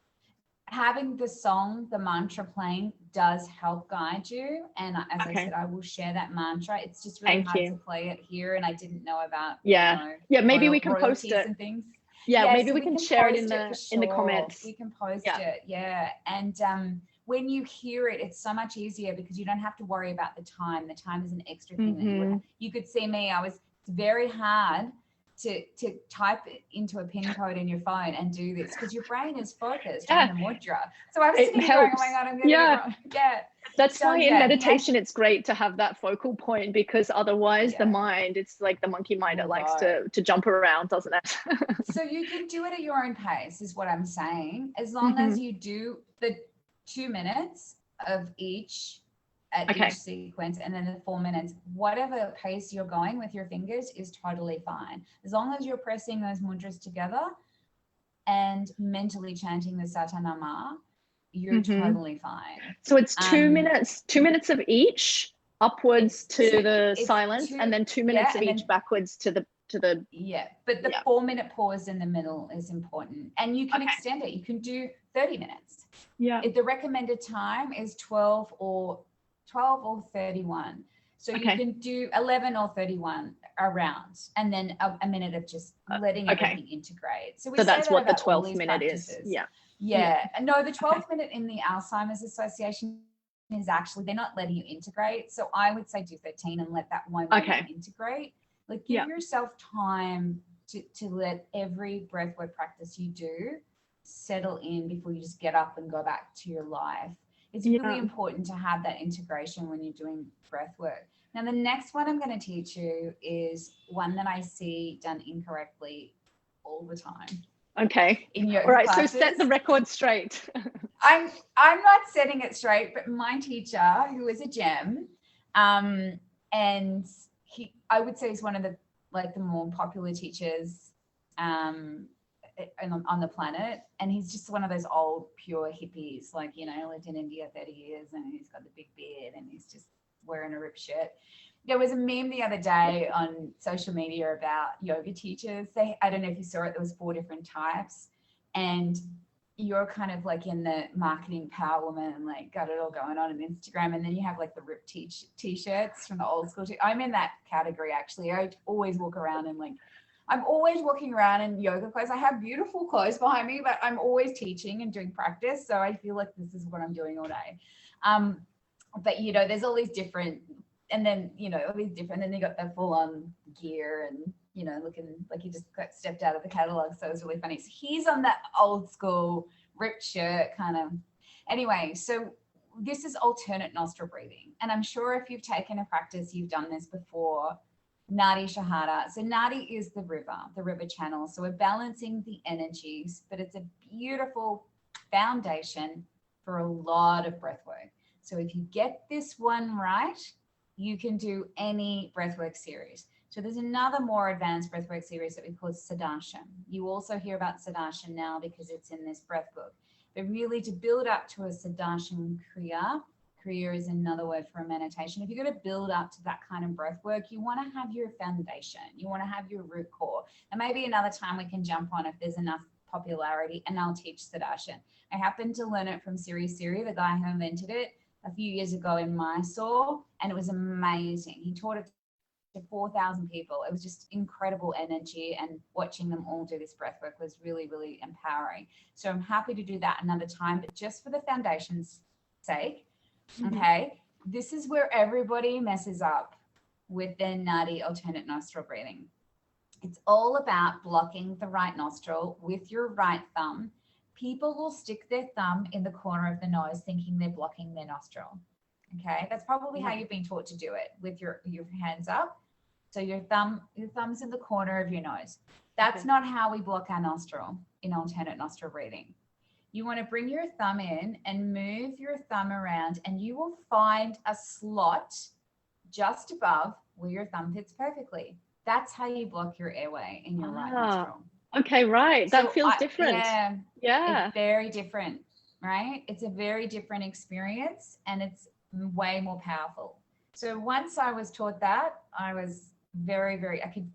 Having the song, the mantra playing does help guide you. And as I said, I will share that mantra. It's just really hard to play it here. And I didn't know about, maybe we can post it. And things. Maybe so we can share it in the comments. We can post it. Yeah. And when you hear it, it's so much easier because you don't have to worry about the time. The time is an extra thing that you could see me. It's very hard to type it into a pin code in your phone and do this because your brain is focused on the mudra. So I was sitting here going, oh my God, I'm getting it wrong. Yeah. That's why in meditation it's great to have that focal point, because otherwise the mind, it's like the monkey mind, it likes to jump around, doesn't it? So you can do it at your own pace is what I'm saying. As long as you do the 2 minutes of each at each sequence, and then the 4 minutes, whatever pace you're going with your fingers is totally fine. As long as you're pressing those mudras together and mentally chanting the Satanama, you're totally fine. So it's 2 minutes of each upwards to the silence, and then 2 minutes of each backwards to the but the 4 minute pause in the middle is important, and you can extend it. You can do 30 minutes. The recommended time is 12 or 31. So you can do 11 or 31 around, and then a minute of just letting everything integrate. So that's what the 12th minute is. No, the 12th minute in the Alzheimer's Association is actually, they're not letting you integrate. So I would say do 13 and let that 1 minute integrate. Like give yourself time to let every breathwork practice you do settle in before you just get up and go back to your life. It's really important to have that integration when you're doing breath work. Now, the next one I'm going to teach you is one that I see done incorrectly all the time. Okay. In yoga all right, classes. so set the record straight. I'm not setting it straight, but my teacher, who is a gem, and I would say he's one of the more popular teachers on the planet, and he's just one of those old pure hippies, lived in India 30 years, and he's got the big beard and he's just wearing a ripped shirt. There was a meme the other day on social media about yoga teachers. I don't know if you saw it, there was 4 different types, and you're kind of in the marketing power woman and got it all going on Instagram, and then you have the ripped t-shirts from the old school. I'm in that category actually. I always walk around and I'm always walking around in yoga clothes. I have beautiful clothes behind me, but I'm always teaching and doing practice. So I feel like this is what I'm doing all day. But, there's all these different, and then, all these different, and then you got the full on gear and, looking like you just got stepped out of the catalog. So it was really funny. So he's on that old school ripped shirt kind of. Anyway, so this is alternate nostril breathing. And I'm sure if you've taken a practice, you've done this before. Nadi Shahada. So Nadi is the river channel. So we're balancing the energies, but it's a beautiful foundation for a lot of breath work. So if you get this one right, you can do any breathwork series. So there's another more advanced breathwork series that we call Siddhasana. You also hear about Siddhasana now because it's in this breath book. But really to build up to a Siddhasana Kriya, Kriya is another word for a meditation. If you're going to build up to that kind of breath work, you want to have your foundation. You want to have your root core. And maybe another time we can jump on if there's enough popularity, and I'll teach sedation. I happened to learn it from Siri, the guy who invented it, a few years ago in Mysore, and it was amazing. He taught it to 4,000 people. It was just incredible energy, and watching them all do this breath work was really, really empowering. So I'm happy to do that another time, but just for the foundation's sake, okay, this is where everybody messes up with their nutty alternate nostril breathing. It's all about blocking the right nostril with your right thumb. People will stick their thumb in the corner of the nose thinking they're blocking their nostril. Okay, that's probably how you've been taught to do it, with your hands up. So your thumb's in the corner of your nose. That's not how we block our nostril in alternate nostril breathing. You want to bring your thumb in and move your thumb around, and you will find a slot just above where your thumb fits perfectly. That's how you block your airway in your right nostril. Okay, right. That feels different. Yeah. It's very different, right? It's a very different experience, and it's way more powerful. So once I was taught that, I was I could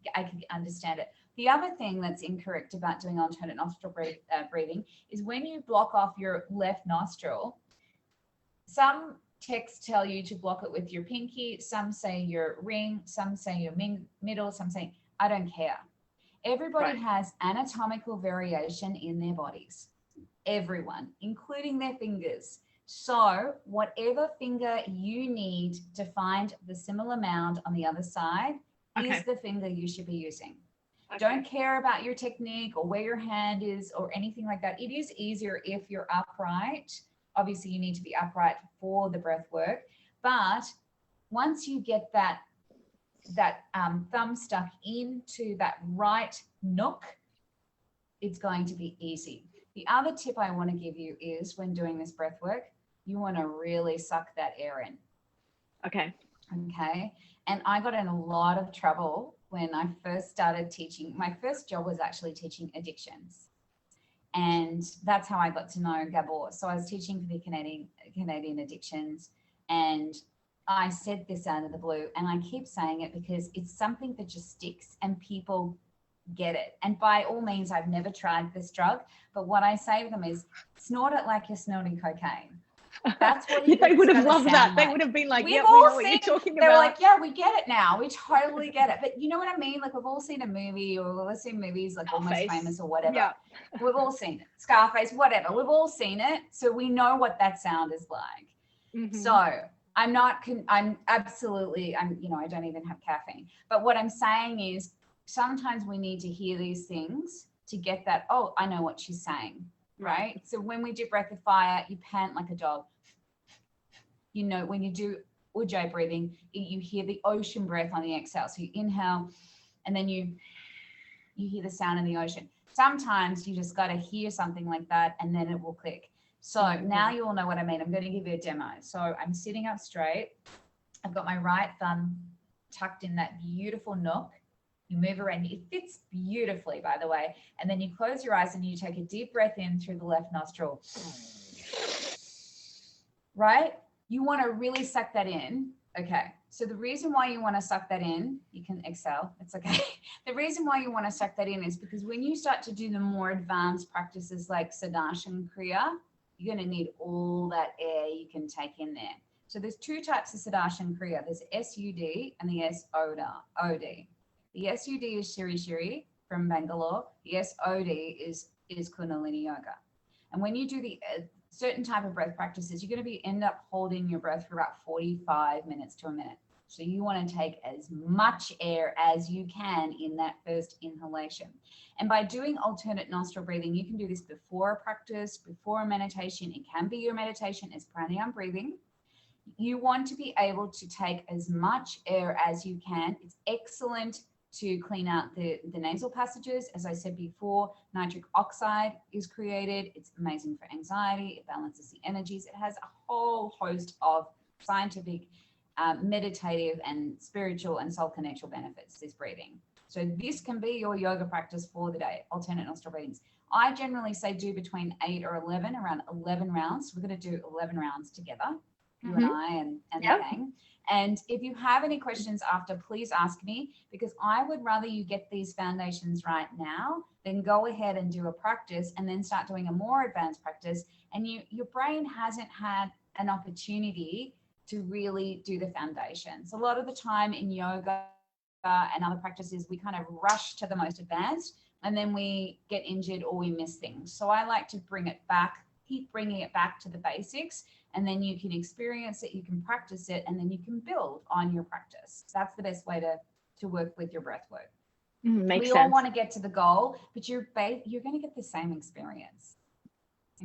understand it. The other thing that's incorrect about doing alternate nostril breathing is when you block off your left nostril, some texts tell you to block it with your pinky, some say your ring, some say your middle, some say, I don't care. Everybody has anatomical variation in their bodies. Everyone, including their fingers. So whatever finger you need to find the similar mound on the other side is the finger you should be using. Don't care about your technique or where your hand is or anything like that. It is easier if you're upright. Obviously, you need to be upright for the breath work. But once you get that thumb stuck into that right nook, it's going to be easy. The other tip I want to give you is when doing this breath work, you want to really suck that air in. Okay. And I got in a lot of trouble when I first started teaching. My first job was actually teaching addictions. And that's how I got to know Gough. So I was teaching for the Canadian addictions, and I said this out of the blue, and I keep saying it because it's something that just sticks and people get it. And by all means, I've never tried this drug, but what I say to them is snort it like you're snorting cocaine. That's what they would have loved that. They would have been like, yeah, we know what you're talking about. They were like, yeah, we get it now. We totally get it. But you know what I mean? Like, we've all seen a movie, or we've seen movies like Almost Famous or whatever. Yeah. We've all seen it. Scarface, whatever. We've all seen it. So we know what that sound is like. So I don't even have caffeine. But what I'm saying is sometimes we need to hear these things to get that, oh, I know what she's saying. Right. So when we do breath of fire, you pant like a dog. You know, when you do ujjayi breathing, you hear the ocean breath on the exhale. So you inhale, and then you hear the sound in the ocean. Sometimes you just got to hear something like that, and then it will click. So now you all know what I mean. I'm going to give you a demo. So I'm sitting up straight. I've got my right thumb tucked in that beautiful nook. You move around, it fits beautifully, by the way. And then you close your eyes and you take a deep breath in through the left nostril. Right? You want to really suck that in. Okay. So the reason why you want to suck that in, you can exhale, it's okay. The reason why you want to suck that in is because when you start to do the more advanced practices like sedation kriya, you're going to need all that air you can take in there. So there's two types of sedation kriya. There's SUD and the SOD. The SUD is Shiri from Bangalore. The SOD is Kundalini Yoga. And when you do the certain type of breath practices, you're going to end up holding your breath for about 45 minutes to a minute. So you want to take as much air as you can in that first inhalation. And by doing alternate nostril breathing, you can do this before a practice, before a meditation. It can be your meditation as pranayama breathing. You want to be able to take as much air as you can. It's excellent to clean out the nasal passages. As I said before, nitric oxide is created. It's amazing for anxiety. It balances the energies. It has a whole host of scientific, meditative and spiritual and soul connectional benefits, this breathing. So this can be your yoga practice for the day, alternate nostril breathings. I generally say do between 8 or 11, around 11 rounds. We're going to do 11 rounds together. you and I and the gang. And if you have any questions after, please ask me, because I would rather you get these foundations right now than go ahead and do a practice and then start doing a more advanced practice. And your brain hasn't had an opportunity to really do the foundations. A lot of the time in yoga and other practices, we kind of rush to the most advanced and then we get injured or we miss things. So I like to bring it back, keep bringing it back to the basics, and then you can experience it, you can practice it, and then you can build on your practice. That's the best way to work with your breath work. Makes we sense. all want to get to the goal, but you're going to get the same experience.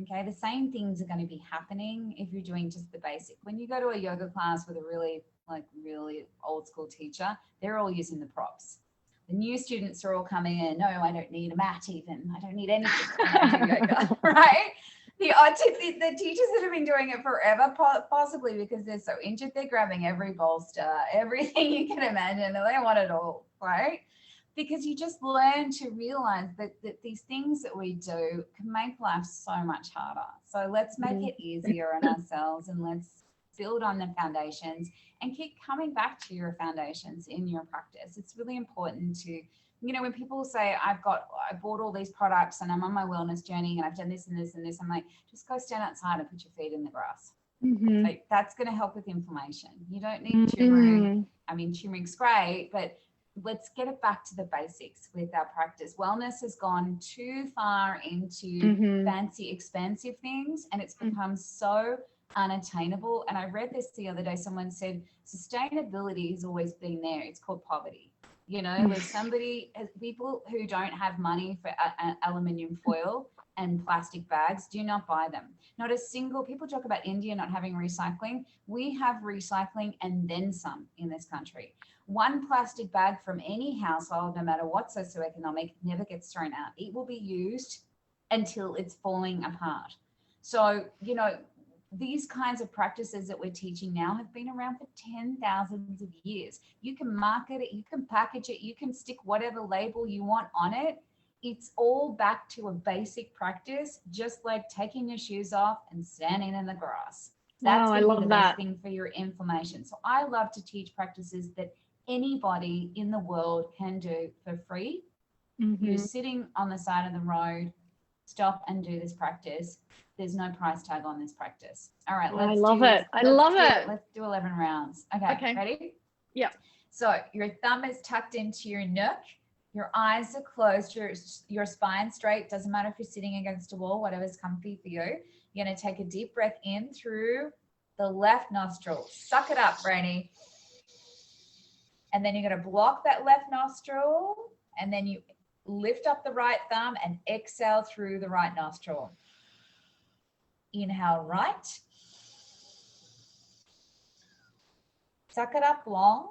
Okay, the same things are going to be happening if you're doing just the basic. When you go to a yoga class with a really old school teacher, they're all using the props. The new students are all coming in, no, I don't need a mat even. I don't need anything when I do yoga, right? The teachers that have been doing it forever, possibly because they're so injured, they're grabbing every bolster, everything you can imagine, and they want it all, right? Because you just learn to realize that these things that we do can make life so much harder. So let's make it easier on ourselves, and let's build on the foundations and keep coming back to your foundations in your practice. It's really important to, when people say, I bought all these products and I'm on my wellness journey and I've done this and this and this, I'm like, just go stand outside and put your feet in the grass. Like, that's going to help with inflammation. You don't need turmeric. I mean, turmeric's great, but let's get it back to the basics with our practice. Wellness has gone too far into fancy, expensive things, and it's become so unattainable. And I read this the other day. Someone said sustainability has always been there. It's called poverty. With people who don't have money for aluminium foil and plastic bags, do not buy them. Not a single, people talk about India not having recycling. We have recycling and then some in this country. One plastic bag from any household, no matter what socioeconomic, never gets thrown out. It will be used until it's falling apart. So, these kinds of practices that we're teaching now have been around for 10,000 of years. You can market it, you can package it, you can stick whatever label you want on it. It's all back to a basic practice, just like taking your shoes off and standing in the grass. That's I love the that. best thing for your inflammation. So I love to teach practices that anybody in the world can do for free. You're sitting on the side of the road, stop and do this practice. There's no price tag on this practice. All right, I love it. Let's do 11 rounds. Okay. Ready? Yeah. So your thumb is tucked into your neck. Your eyes are closed. Your spine straight. Doesn't matter if you're sitting against a wall, whatever's comfy for you. You're going to take a deep breath in through the left nostril. Suck it up, Brainy. And then you're going to block that left nostril, and then you lift up the right thumb and exhale through the right nostril. Inhale right. Suck it up long.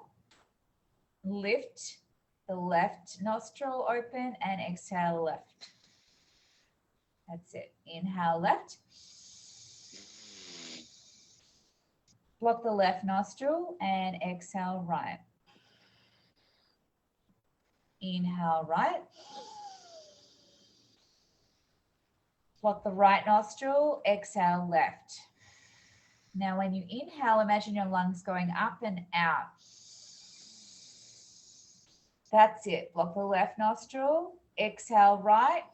Lift the left nostril open and exhale left. That's it. Inhale left. Block the left nostril and exhale right. Inhale right. Block the right nostril, exhale left. Now when you inhale, imagine your lungs going up and out. That's it. Block the left nostril, exhale right.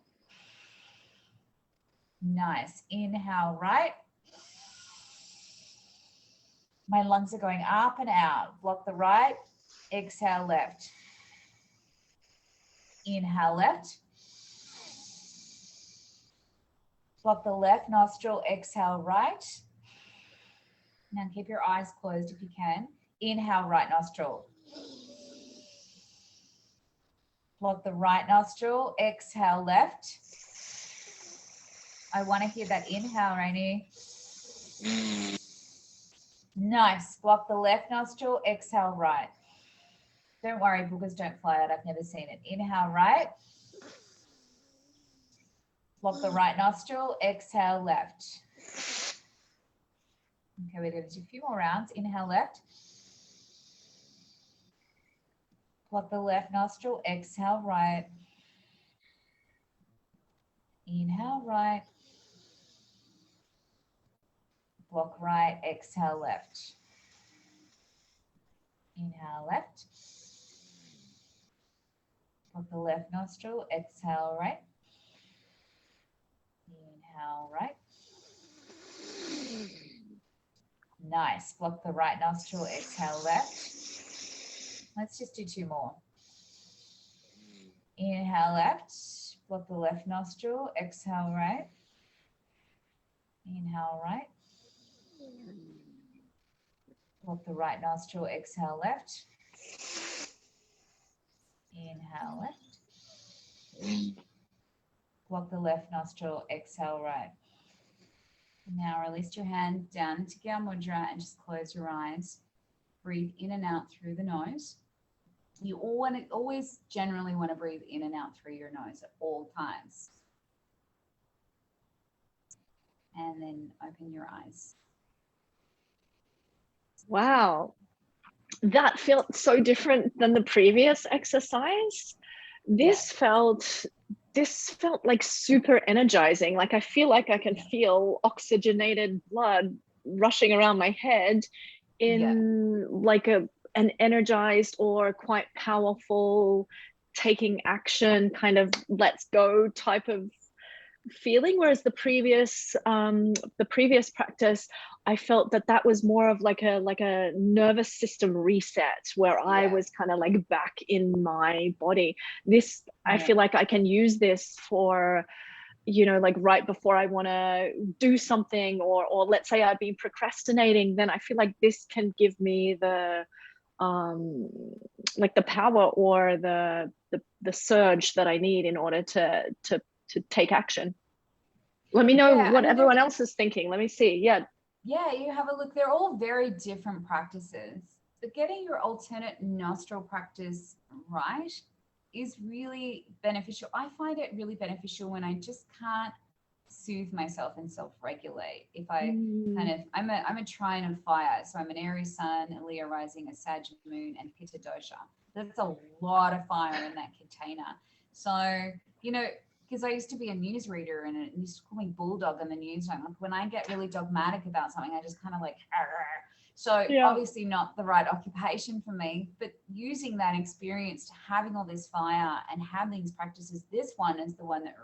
Nice. Inhale right. My lungs are going up and out. Block the right, exhale left. Inhale left. Block the left nostril, exhale right. Now keep your eyes closed if you can. Inhale right nostril. Block the right nostril, exhale left. I want to hear that inhale, Rainy. Nice. Block the left nostril, exhale right. Don't worry, boogers don't fly out. I've never seen it. Inhale right. Block the right nostril, exhale left. Okay, we're going to do a few more rounds. Inhale left. Block the left nostril, exhale right. Inhale right. block right, exhale left. Inhale left. Block the left nostril, exhale right. Inhale right. Nice. Block the right nostril, exhale left. Let's just do 2 more. Inhale left. Block the left nostril, exhale right. Inhale right. Block the right nostril, exhale left. Inhale left. Block the left nostril, exhale right. Now release your hand down into Gough Mudra and just close your eyes. Breathe in and out through the nose. You always generally want to breathe in and out through your nose at all times. And then open your eyes. Wow. That felt so different than the previous exercise. This felt like super energizing. Like I feel like I can feel oxygenated blood rushing around my head in like an energized or quite powerful taking action kind of let's go type of feeling, whereas the previous practice I felt that was more of like a nervous system reset where I was kind of like back in my body. This I feel like I can use this for, you know, like right before I want to do something, or let's say I've been procrastinating, then I feel like this can give me the like the power or the surge that I need in order to take action. Let me know what everyone else is thinking. Let me see. Yeah, you have a look. They're all very different practices, but getting your alternate nostril practice right is really beneficial. I find it really beneficial when I just can't soothe myself and self-regulate. If I I'm a trine of fire, so I'm an Aries sun, a Leo rising, a Sag moon, and Pitta dosha. That's a lot of fire in that container. So, you know, because I used to be a newsreader and it used to call me bulldog in the newsroom. Like when I get really dogmatic about something, I just kind of like, argh. So obviously not the right occupation for me, but using that experience to having all this fire and having these practices, this one is the one that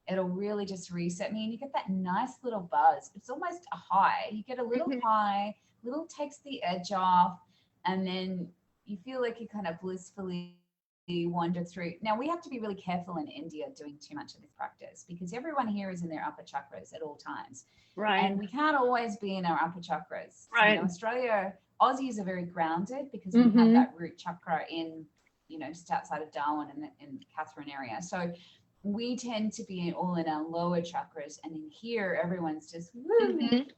it'll really just reset me. And you get that nice little buzz. It's almost a high. You get a little high, little takes the edge off, and then you feel like you kind of blissfully wander through. Now we have to be really careful in India doing too much of this practice because everyone here is in their upper chakras at all times. Right. And we can't always be in our upper chakras. Right. You know, Australia, Aussies are very grounded because we have that root chakra in, you know, just outside of Darwin and in the Catherine area. So we tend to be all in our lower chakras, and in here everyone's just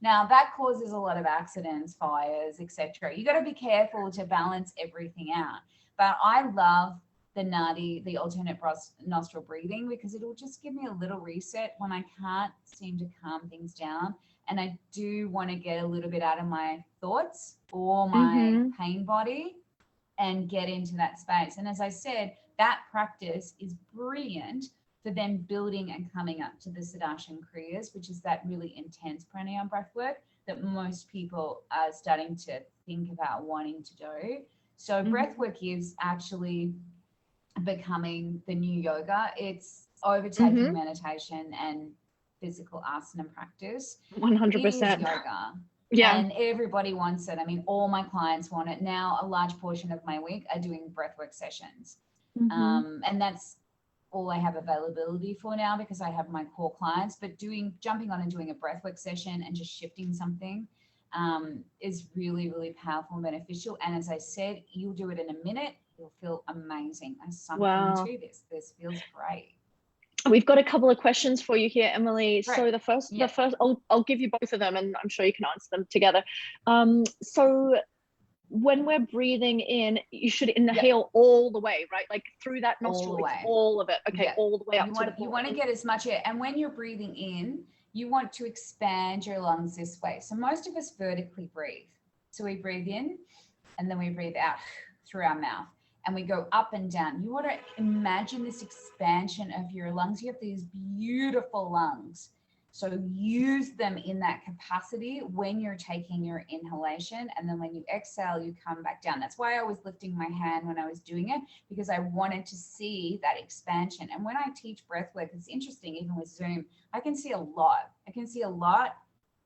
Now that causes a lot of accidents, fires, etc. You got to be careful to balance everything out. But I love the nadi, the alternate nostril breathing, because it'll just give me a little reset when I can't seem to calm things down. And I do want to get a little bit out of my thoughts or my pain body and get into that space. And as I said, that practice is brilliant for them building and coming up to the Sudarshan Kriyas, which is that really intense pranayama breath work that most people are starting to think about wanting to do. So breath work is actually becoming the new yoga. It's overtaking meditation and physical asana practice. 100%. It is yoga. Yeah. And everybody wants it. I mean, all my clients want it. Now, a large portion of my week are doing breathwork sessions. And that's all I have availability for now because I have my core clients. But jumping on and doing a breathwork session and just shifting something is really, really powerful and beneficial. And as I said, you'll do it in a minute. You'll feel amazing. There's something to this. This feels great. We've got a couple of questions for you here, Emily. Right. So the first, I'll give you both of them, and I'm sure you can answer them together. So when we're breathing in, you should inhale all the way, right? Like through that nostril, all of it. Okay, all the way up. You want to get as much air, and when you're breathing in, you want to expand your lungs this way. So most of us vertically breathe. So we breathe in, and then we breathe out through our mouth. And we go up and down. You want to imagine this expansion of your lungs. You have these beautiful lungs. So use them in that capacity when you're taking your inhalation, and then when you exhale, you come back down. That's why I was lifting my hand when I was doing it, because I wanted to see that expansion. And when I teach breath work, it's interesting, even with Zoom, I can see a lot. I can see a lot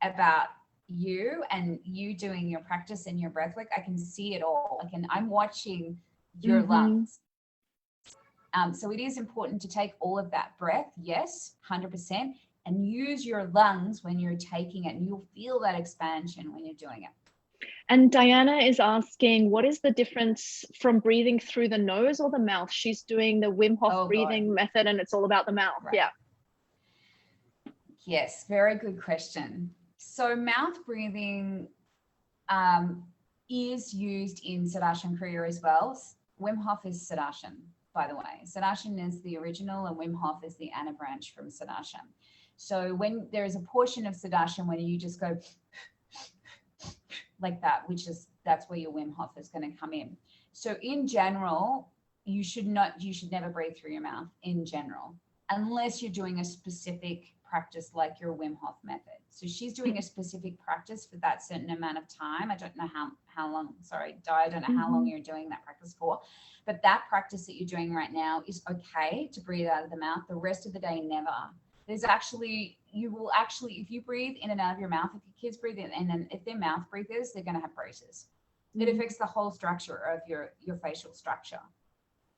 about you and you doing your practice and your breath work. I can see it all. I'm watching your lungs. So it is important to take all of that breath, yes, 100%, and use your lungs when you're taking it, and you'll feel that expansion when you're doing it. And Diana is asking, what is the difference from breathing through the nose or the mouth? She's doing the Wim Hof breathing method, and it's all about the mouth. Right. Yeah. Yes, very good question. So mouth breathing is used in Siddhartha Kriya as well. Wim Hof is Siddhartha, by the way. Siddhartha is the original, and Wim Hof is the anabranch from Siddhartha. So when there is a portion of Siddhartha when you just go like that, that's where your Wim Hof is going to come in. So in general, you should never breathe through your mouth in general, unless you're doing a specific practice like your Wim Hof method. So she's doing a specific practice for that certain amount of time. I don't know how long, sorry, Di, I don't know how long you're doing that practice for, but that practice that you're doing right now is okay to breathe out of the mouth. The rest of the day, never. You will actually, if you breathe in and out of your mouth, if your kids breathe in, and then if they're mouth breathers, they're going to have braces. It affects the whole structure of your facial structure.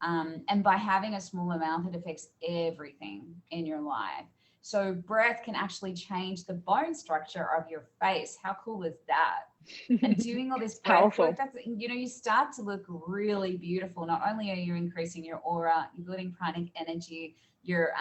And by having a smaller mouth, it affects everything in your life. So breath can actually change the bone structure of your face. How cool is that? And doing all this breath work, that's, you start to look really beautiful. Not only are you increasing your aura, you're building pranic energy, you're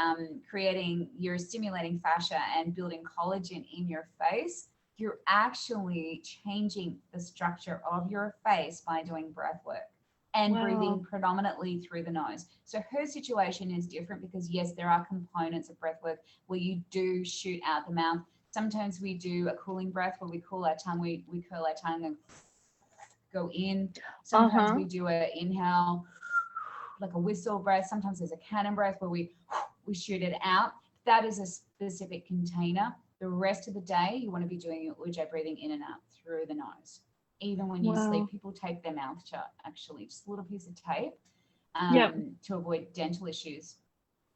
you're stimulating fascia and building collagen in your face. You're actually changing the structure of your face by doing breath work and breathing predominantly through the nose. So her situation is different because, yes, there are components of breath work where you do shoot out the mouth. Sometimes we do a cooling breath where we cool our tongue, we curl our tongue and go in. Sometimes we do an inhale, like a whistle breath. Sometimes there's a cannon breath where we shoot it out. That is a specific container. The rest of the day, you want to be doing your ujjayi breathing in and out through the nose. Even when you sleep, people tape their mouth shut, actually, just a little piece of tape to avoid dental issues.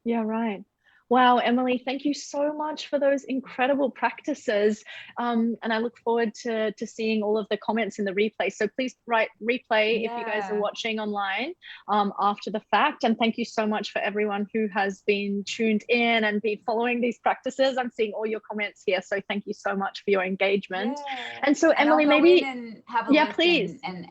Yeah, right. Wow, Emily, thank you so much for those incredible practices. And I look forward to seeing all of the comments in the replay. So please write replay if you guys are watching online after the fact. And thank you so much for everyone who has been tuned in and been following these practices. I'm seeing all your comments here. So thank you so much for your engagement. And so Emily, I'll maybe have a please. And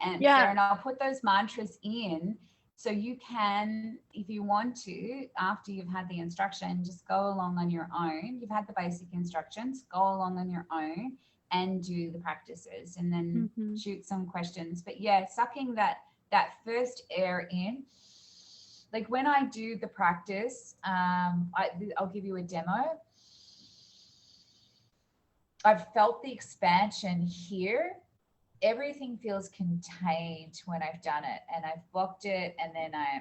I'll put those mantras in. So you can, if you want to, after you've had the instruction, just go along on your own. You've had the basic instructions, go along on your own and do the practices, and then shoot some questions. But yeah, sucking that first air in, like when I do the practice, I'll give you a demo. I've felt the expansion here. Everything feels contained when I've done it, and I've blocked it, and then I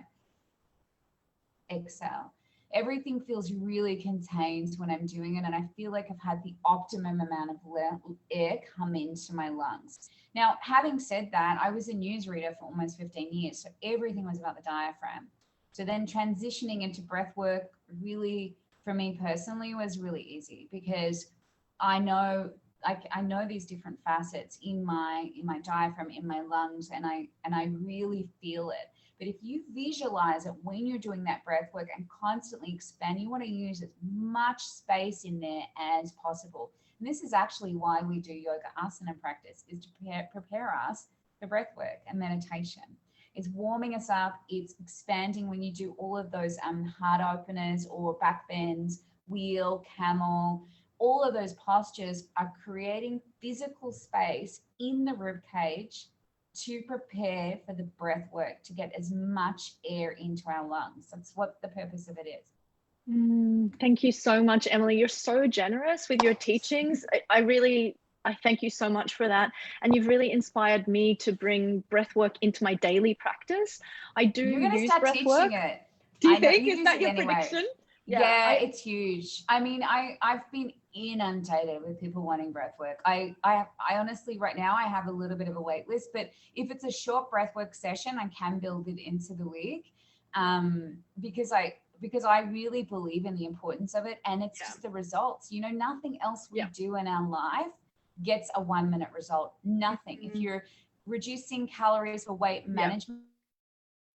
exhale. Everything feels really contained when I'm doing it, and I feel like I've had the optimum amount of air come into my lungs. Now, having said that, I was a newsreader for almost 15 years, so everything was about the diaphragm. So then transitioning into breath work really, for me personally, was really easy, because I know these different facets in my diaphragm, in my lungs, and I really feel it. But if you visualize it when you're doing that breath work and constantly expand, you want to use as much space in there as possible. And this is actually why we do yoga asana practice, is to prepare us for breath work and meditation. It's warming us up. It's expanding when you do all of those heart openers or back bends, wheel, camel. All of those postures are creating physical space in the rib cage to prepare for the breath work, to get as much air into our lungs. That's what the purpose of it is. Thank you so much, Emily. You're so generous with your teachings. I thank you so much for that. And you've really inspired me to bring breath work into my daily practice. I do use breath work. It. Do you think? Is that your prediction? Yeah, it's huge. I mean, I've been inundated with people wanting breath work. I honestly right now I have a little bit of a wait list, but if it's a short breath work session, I can build it into the week, because I really believe in the importance of it, and it's just the results. You know, nothing else we do in our life gets a 1 minute result. Nothing. If you're reducing calories for weight management,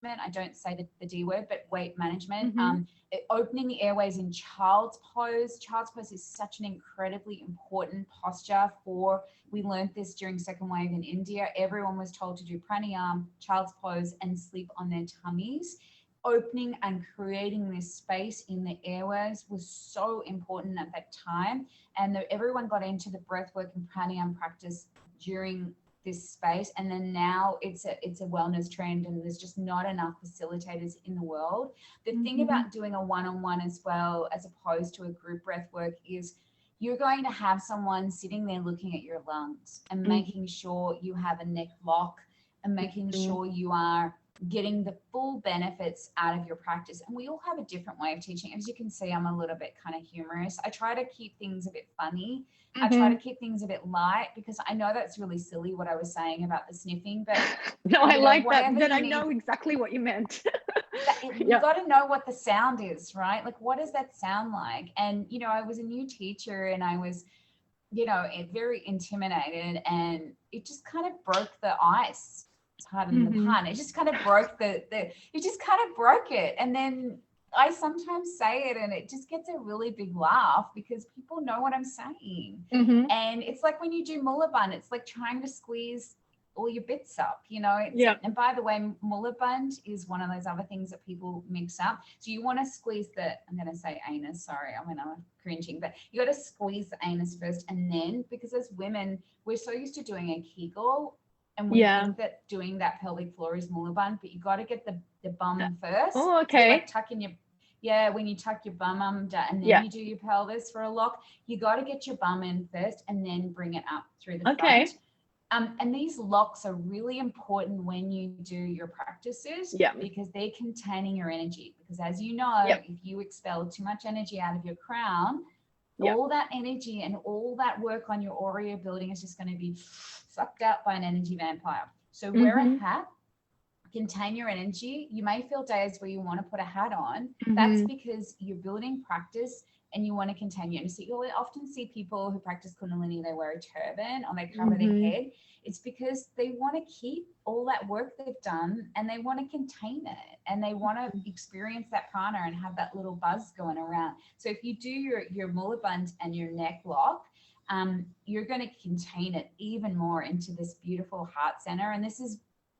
I don't say the D word, but weight management, opening the airways in child's pose. Child's pose is such an incredibly important posture we learned this during second wave in India. Everyone was told to do pranayama, child's pose, and sleep on their tummies. Opening and creating this space in the airways was so important at that time. And everyone got into the breathwork and pranayama practice during this space, and then now it's a wellness trend, and there's just not enough facilitators in the world. The thing about doing a one-on-one as well, as opposed to a group breath work, is you're going to have someone sitting there looking at your lungs and making sure you have a neck lock, and making sure you are getting the full benefits out of your practice. And we all have a different way of teaching. As you can see, I'm a little bit kind of humorous. I try to keep things a bit funny. I try to keep things a bit light, because I know that's really silly what I was saying about the sniffing, but no, I like that. Then I know exactly what you meant. You've got to know what the sound is, right? Like, what does that sound like? And, you know, I was a new teacher, and I was, you know, very intimidated, and it just kind of broke the ice. Pardon the pun. It just kind of broke it just kind of broke it. And then I sometimes say it, and it just gets a really big laugh, because people know what I'm saying. And it's like when you do mullaband, it's like trying to squeeze all your bits up, you know. And by the way, mullaband is one of those other things that people mix up. So you want to squeeze I'm going to say anus, sorry, I'm cringing, but you got to squeeze the anus first, and then, because as women, we're so used to doing a Kegel, and we think that doing that pelvic floor is mullaband, but you got to get the bum first. Oh, okay. So like tucking when you tuck your bum under, and then you do your pelvis for a lock, you got to get your bum in first, and then bring it up through the front. And these locks are really important when you do your practices, because they're containing your energy. Because as you know, if you expel too much energy out of your crown, all that energy and all that work on your aura building is just going to be sucked out by an energy vampire. So wear a hat, contain your energy. You may feel days where you want to put a hat on. That's because you're building practice and you want to contain your energy. You'll often see people who practice Kundalini, they wear a turban or they cover their head. It's because they want to keep all that work they've done, and they want to contain it, and they want to experience that prana and have that little buzz going around. So if you do your mullaband and your neck lock, you're going to contain it even more into this beautiful heart center. And this is,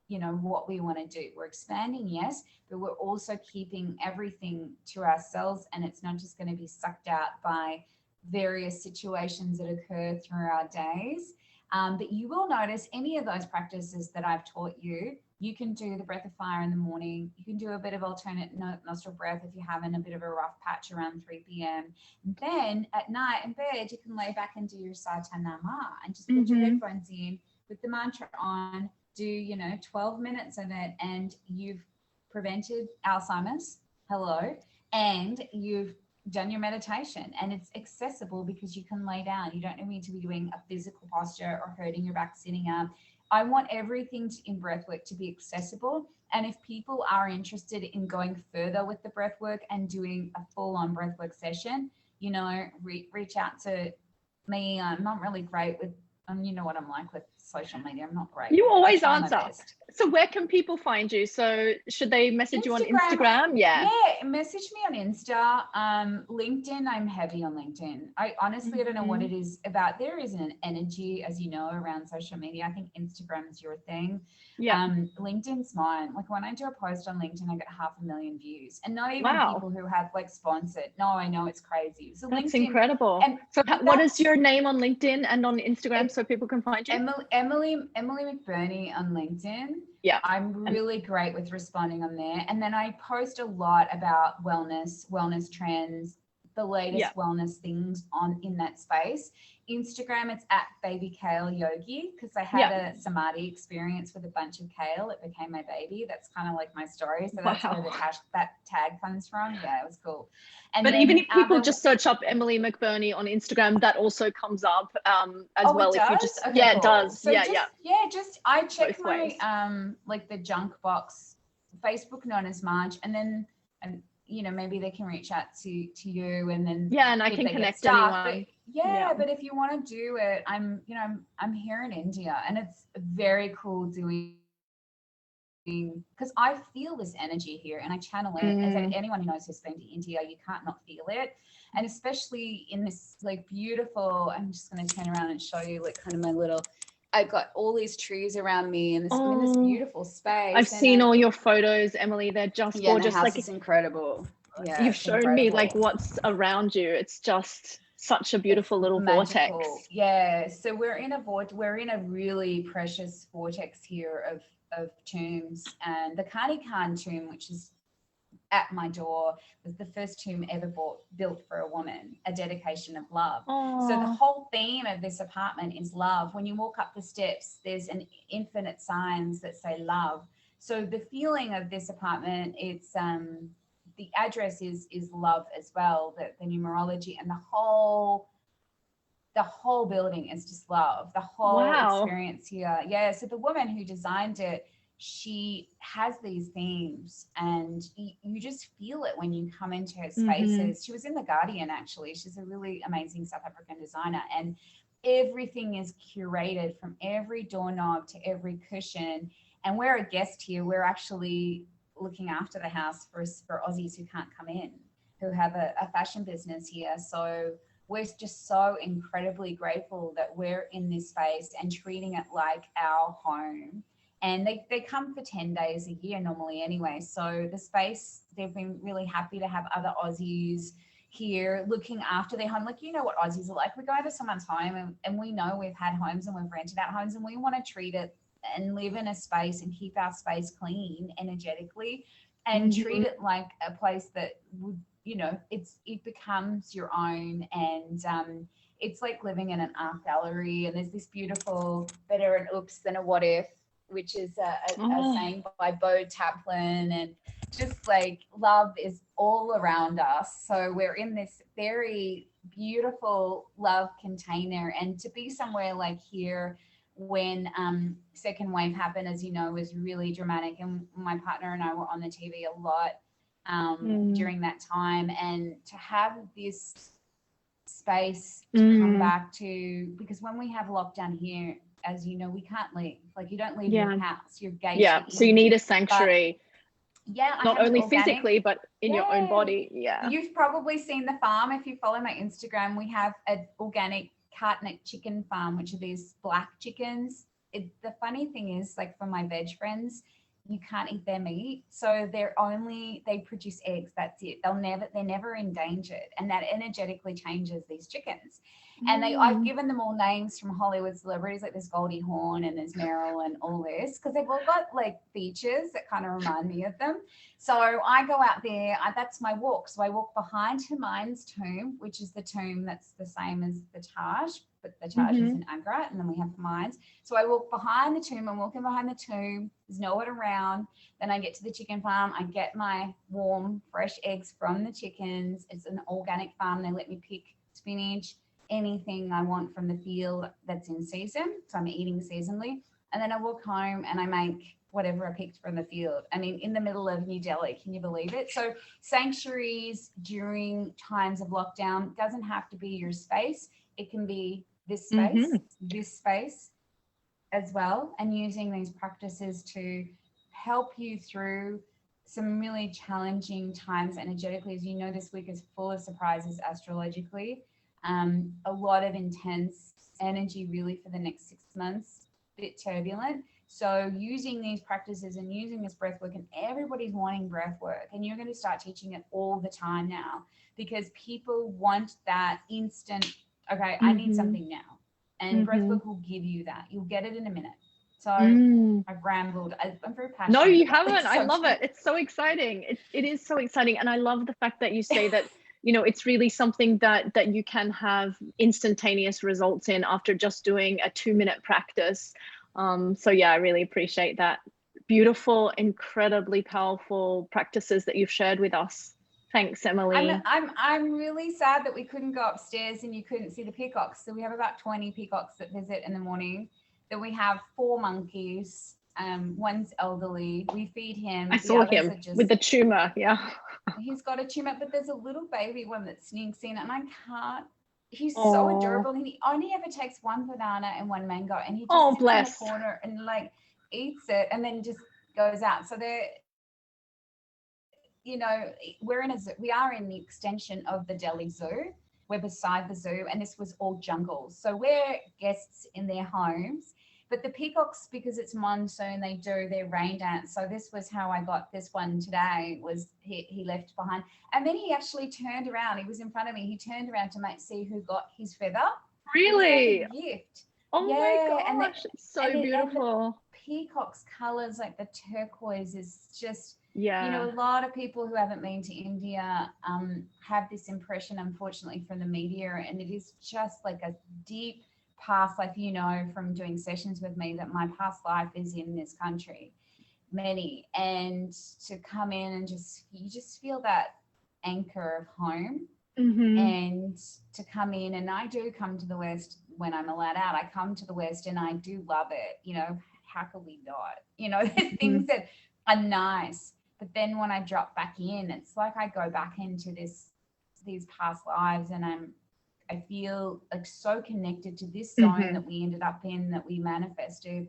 you know, what we want to do. We're expanding, yes, but we're also keeping everything to ourselves, and it's not just going to be sucked out by various situations that occur through our days. But you will notice any of those practices that I've taught you, you can do the breath of fire in the morning. You can do a bit of alternate nostril breath if you're having a bit of a rough patch around 3 p.m. And then at night in bed, you can lay back and do your Satanama and just put your headphones in with the mantra on, do, 12 minutes of it, and you've prevented Alzheimer's, and you've done your meditation, and it's accessible because you can lay down. You don't need to be doing a physical posture or hurting your back sitting up. I want everything in breathwork to be accessible. And if people are interested in going further with the breathwork and doing a full-on breathwork session, reach out to me. I'm not really great with, you know what I'm like with social media. I'm not great. You always answer. So where can people find you? So should they message you on Instagram? Yeah, message me on Insta. LinkedIn, I'm heavy on LinkedIn. I honestly, I don't know what it is about. There is an energy, as you know, around social media. I think Instagram is your thing. LinkedIn's mine. Like when I do a post on LinkedIn, I get 500,000 views, and not even people who have like sponsored. No, I know, it's crazy. So that's LinkedIn, incredible. And so what is your name on LinkedIn and on Instagram so people can find you? Emily McBurnie on LinkedIn. Yeah, I'm really great with responding on there. And then I post a lot about wellness trends, the latest wellness things on in that space. Instagram, it's at Baby Kale Yogi, because I had a samadhi experience with a bunch of kale. It became my baby. That's kind of like my story. So that's where that tag comes from. Yeah, it was cool. And but even if people just search up Emily McBurnie on Instagram, that also comes up as well. If you just it does. So I check my like the junk box, Facebook known as Marge, and then you know, maybe they can reach out to you, and then and I can connect anyone. But but if you want to do it, I'm here in India, and it's very cool doing, because I feel this energy here and I channel it. As anyone who knows who's been to India, you can't not feel it. And especially in this like beautiful, I'm just going to turn around and show you like kind of my little, I've got all these trees around me and I'm in this beautiful space. I've seen all your photos, Emily. They're just gorgeous. The house is incredible. Yeah, you've shown me like what's around you. It's just such a beautiful little vortex. Yeah. So we're in a really precious vortex here of tombs, and the Kani Khan tomb, which is at my door, was the first tomb ever built for a woman, a dedication of love. So the whole theme of this apartment is love. When you walk up the steps, there's an infinite signs that say love. So the feeling of this apartment, it's the address is love as well, the numerology, and the whole building is just love. The whole experience here. Yeah. So the woman who designed it, she has these themes, and you just feel it when you come into her spaces. She was in The Guardian, actually. She's a really amazing South African designer, and everything is curated from every doorknob to every cushion. And we're a guest here. We're actually looking after the house for Aussies who can't come in, who have a fashion business here. So we're just so incredibly grateful that we're in this space and treating it like our home. And they come for 10 days a year normally anyway. So the space, they've been really happy to have other Aussies here looking after their home. Like, you know what Aussies are like. We go to someone's home and we know we've had homes and we've rented out homes, and we want to treat it and live in a space and keep our space clean energetically, and treat it like a place that would, you know, it becomes your own. And it's like living in an art gallery. And there's this beautiful better an oops than a what if, which is a saying by Bo Taplin, and just like love is all around us. So we're in this very beautiful love container, and to be somewhere like here when second wave happened, as you know, was really dramatic, and my partner and I were on the TV a lot during that time, and to have this space to come back to, because when we have lockdown here, as you know, we can't leave. Like, you don't leave your house, your gate. So you need a sanctuary. But, not only physically, but in your own body. You've probably seen the farm. If you follow my Instagram, we have an organic Heartbreak chicken farm, which are these black chickens. The funny thing is, like, for my veg friends, you can't eat their meat, so they produce eggs. That's it. They're never endangered, and that energetically changes these chickens. And I've given them all names from Hollywood celebrities, like there's Goldie Hawn and there's Meryl and all this, because they've all got like features that kind of remind me of them. So I go out there, that's my walk. So I walk behind Humayun's tomb, which is the tomb that's the same as the Taj, but the Taj is in Agra, and then we have Humayun's. So I walk behind the tomb. I'm walking behind the tomb. There's no one around. Then I get to the chicken farm. I get my warm, fresh eggs from the chickens. It's an organic farm. They let me pick spinach, anything I want from the field that's in season. So I'm eating seasonally. And then I walk home and I make whatever I picked from the field. I mean, in the middle of New Delhi, can you believe it? So sanctuaries during times of lockdown doesn't have to be your space. It can be this space as well. And using these practices to help you through some really challenging times energetically. As you know, this week is full of surprises astrologically. A lot of intense energy really for the next 6 months, a bit turbulent. So using these practices and using this breath work, and everybody's wanting breath work, and you're going to start teaching it all the time now, because people want that instant, okay, I need something now. And breath work will give you that. You'll get it in a minute. So I've rambled. I'm very passionate. No, you haven't. I love it. It's so exciting. It is so exciting. And I love the fact that you say that you know, it's really something that you can have instantaneous results in after just doing a 2-minute practice. So yeah, I really appreciate that. Beautiful, incredibly powerful practices that you've shared with us. Thanks, Emily. I'm really sad that we couldn't go upstairs and you couldn't see the peacocks. So we have about 20 peacocks that visit in the morning. Then we have 4 monkeys. One's elderly. We feed him. I saw him with the tumor. Yeah. He's got a tumor, but there's a little baby one that sneaks in, and I can't. He's so adorable. He only ever takes 1 banana and 1 mango, and he just sits in the corner and like eats it, and then just goes out. So they're, you know, we are in the extension of the Delhi Zoo. We're beside the zoo, and this was all jungle. So we're guests in their homes. But the peacocks, because it's monsoon, they do their rain dance. So this was how I got this one today, was he left behind. And then he actually turned around. He was in front of me. He turned around to see who got his feather. Really? It was like a gift. Oh yeah. my gosh, it's so beautiful. And the peacock's colours, like the turquoise, is just, yeah. You know, a lot of people who haven't been to India have this impression, unfortunately, from the media. And it is just like a deep past life, you know, from doing sessions with me, that my past life is in this country, and to come in and you just feel that anchor of home. And to come in, and I do come to the West when I'm allowed out. I come to the West and I do love it. You know, how could we not? You know, there's things that are nice, but then when I drop back in, it's like I go back into these past lives, and I feel like so connected to this zone that we ended up in, that we manifested.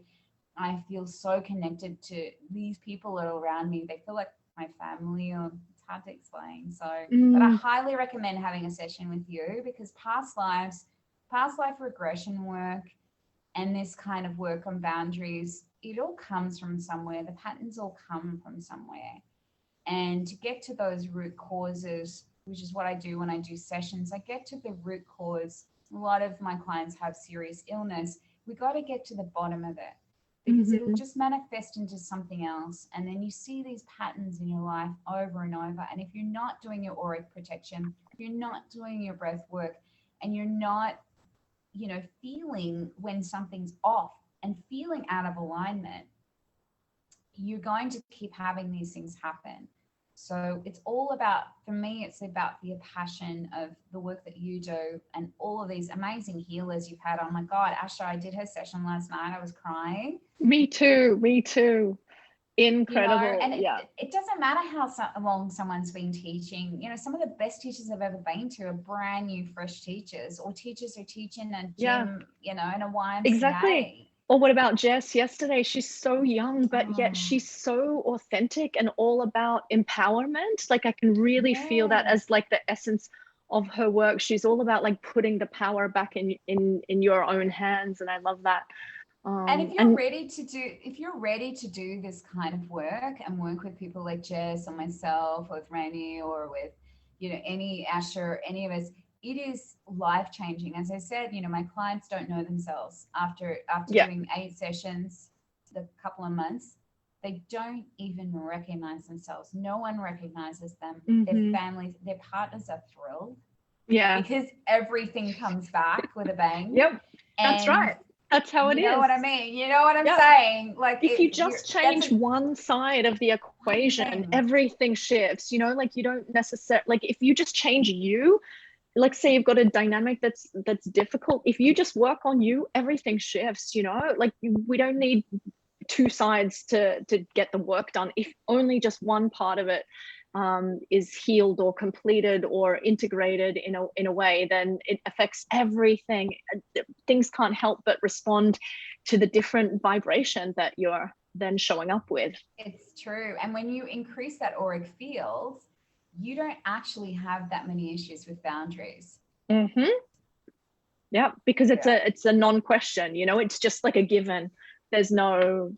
I feel so connected to these people that are around me. They feel like my family, or it's hard to explain. So, but I highly recommend having a session with you, because past life regression work and this kind of work on boundaries, it all comes from somewhere. The patterns all come from somewhere. And to get to those root causes, which is what I do when I do sessions, I get to the root cause. A lot of my clients have serious illness. We got to get to the bottom of it, because it'll just manifest into something else. And then you see these patterns in your life over and over. And if you're not doing your auric protection, if you're not doing your breath work, and you're not, you know, feeling when something's off and feeling out of alignment, you're going to keep having these things happen. So it's all about, for me, it's about the passion of the work that you do, and all of these amazing healers you've had. Oh my God, Aasha, I did her session last night. I was crying. Me too. Incredible. You know, and it doesn't matter how long someone's been teaching. You know, some of the best teachers I've ever been to are brand new, fresh teachers, or teachers who teach in a gym, you know, in a YMCA. Exactly. Or what about Jess yesterday? She's so young, but yet she's so authentic and all about empowerment. Like I can really feel that as like the essence of her work. She's all about like putting the power back in your own hands. And I love that. And if you're ready to do this kind of work and work with people like Jess or myself, or with Rainey, or with, you know, any Aasha, any of us, it is life-changing. As I said, you know, my clients don't know themselves after doing 8 sessions, a couple of months. They don't even recognize themselves. No one recognizes them. Their families, their partners are thrilled. Yeah. Because everything comes back with a bang. Yep. That's right. That's how it is. You know what I mean? You know what I'm saying? Like if you just change one side of the equation, everything shifts. You know, like you don't necessarily, like if you just change you, like say you've got a dynamic that's difficult, if you just work on you, everything shifts. You know, like we don't need 2 sides to get the work done. If only just one part of it is healed or completed or integrated in a way, then it affects everything. Things can't help but respond to the different vibration that you're then showing up with. It's true. And when you increase that auric field, you don't actually have that many issues with boundaries. Yeah, because it's a non-question, you know, it's just like a given. There's no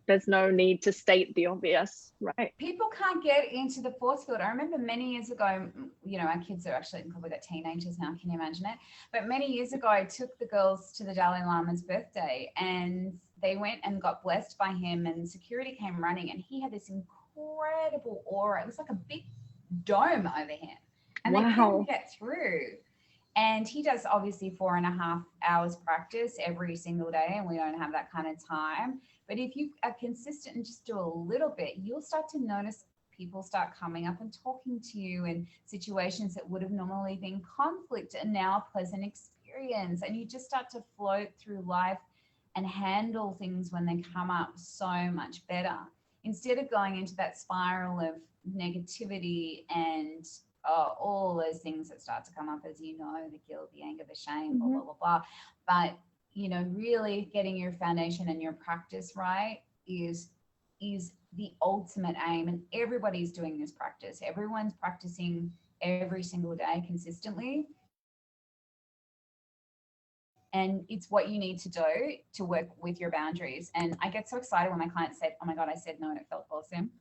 need to state the obvious, right? People can't get into the force field. I remember many years ago, you know, our kids are actually probably got teenagers now, can you imagine it? But many years ago, I took the girls to the Dalai Lama's birthday, and they went and got blessed by him, and security came running, and he had this incredible aura. It was like a big dome over him. and they can get through. And he does obviously 4.5 hours practice every single day, and we don't have that kind of time. But if you are consistent and just do a little bit, you'll start to notice people start coming up and talking to you in situations that would have normally been conflict and now pleasant experience. And you just start to float through life and handle things when they come up so much better, instead of going into that spiral of negativity and all those things that start to come up, as you know, the guilt, the anger, the shame, blah, blah, blah, blah. But, you know, really getting your foundation and your practice right is the ultimate aim. And everybody's doing this practice. Everyone's practicing every single day consistently. And it's what you need to do to work with your boundaries. And I get so excited when my client said, oh my God, I said no, and it felt awesome.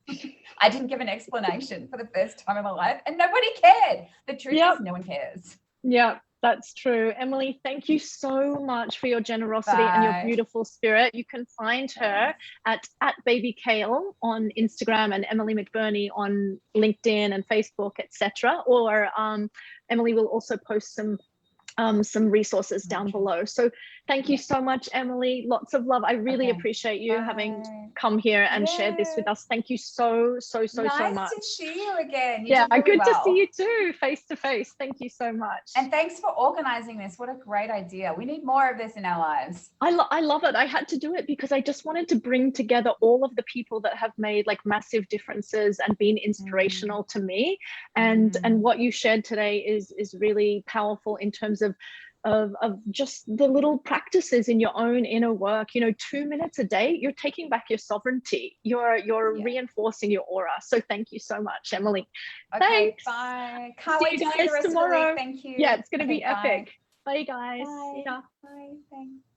I didn't give an explanation for the first time in my life, and nobody cared. The truth is no one cares. Yeah, that's true. Emily, thank you so much for your generosity and your beautiful spirit. You can find her at Baby Kale on Instagram and Emily McBurnie on LinkedIn and Facebook, etc. Or Emily will also post some resources down below. So thank you so much, Emily. Lots of love. I really appreciate you having come here and shared this with us. Thank you so much. Nice to see you again. Good to see you too, face to face. Thank you so much. And thanks for organizing this. What a great idea. We need more of this in our lives. I love it. I had to do it because I just wanted to bring together all of the people that have made like massive differences and been inspirational to me. And what you shared today is really powerful in terms of just the little practices in your own inner work. You know, 2 minutes a day, you're taking back your sovereignty. You're reinforcing your aura. So thank you so much, Emily. Okay, thanks. bye. Can't wait to see you the rest tomorrow. Of the week. Thank you. Yeah, it's going to be epic. Bye, guys. Bye. Yeah. Bye. Thanks.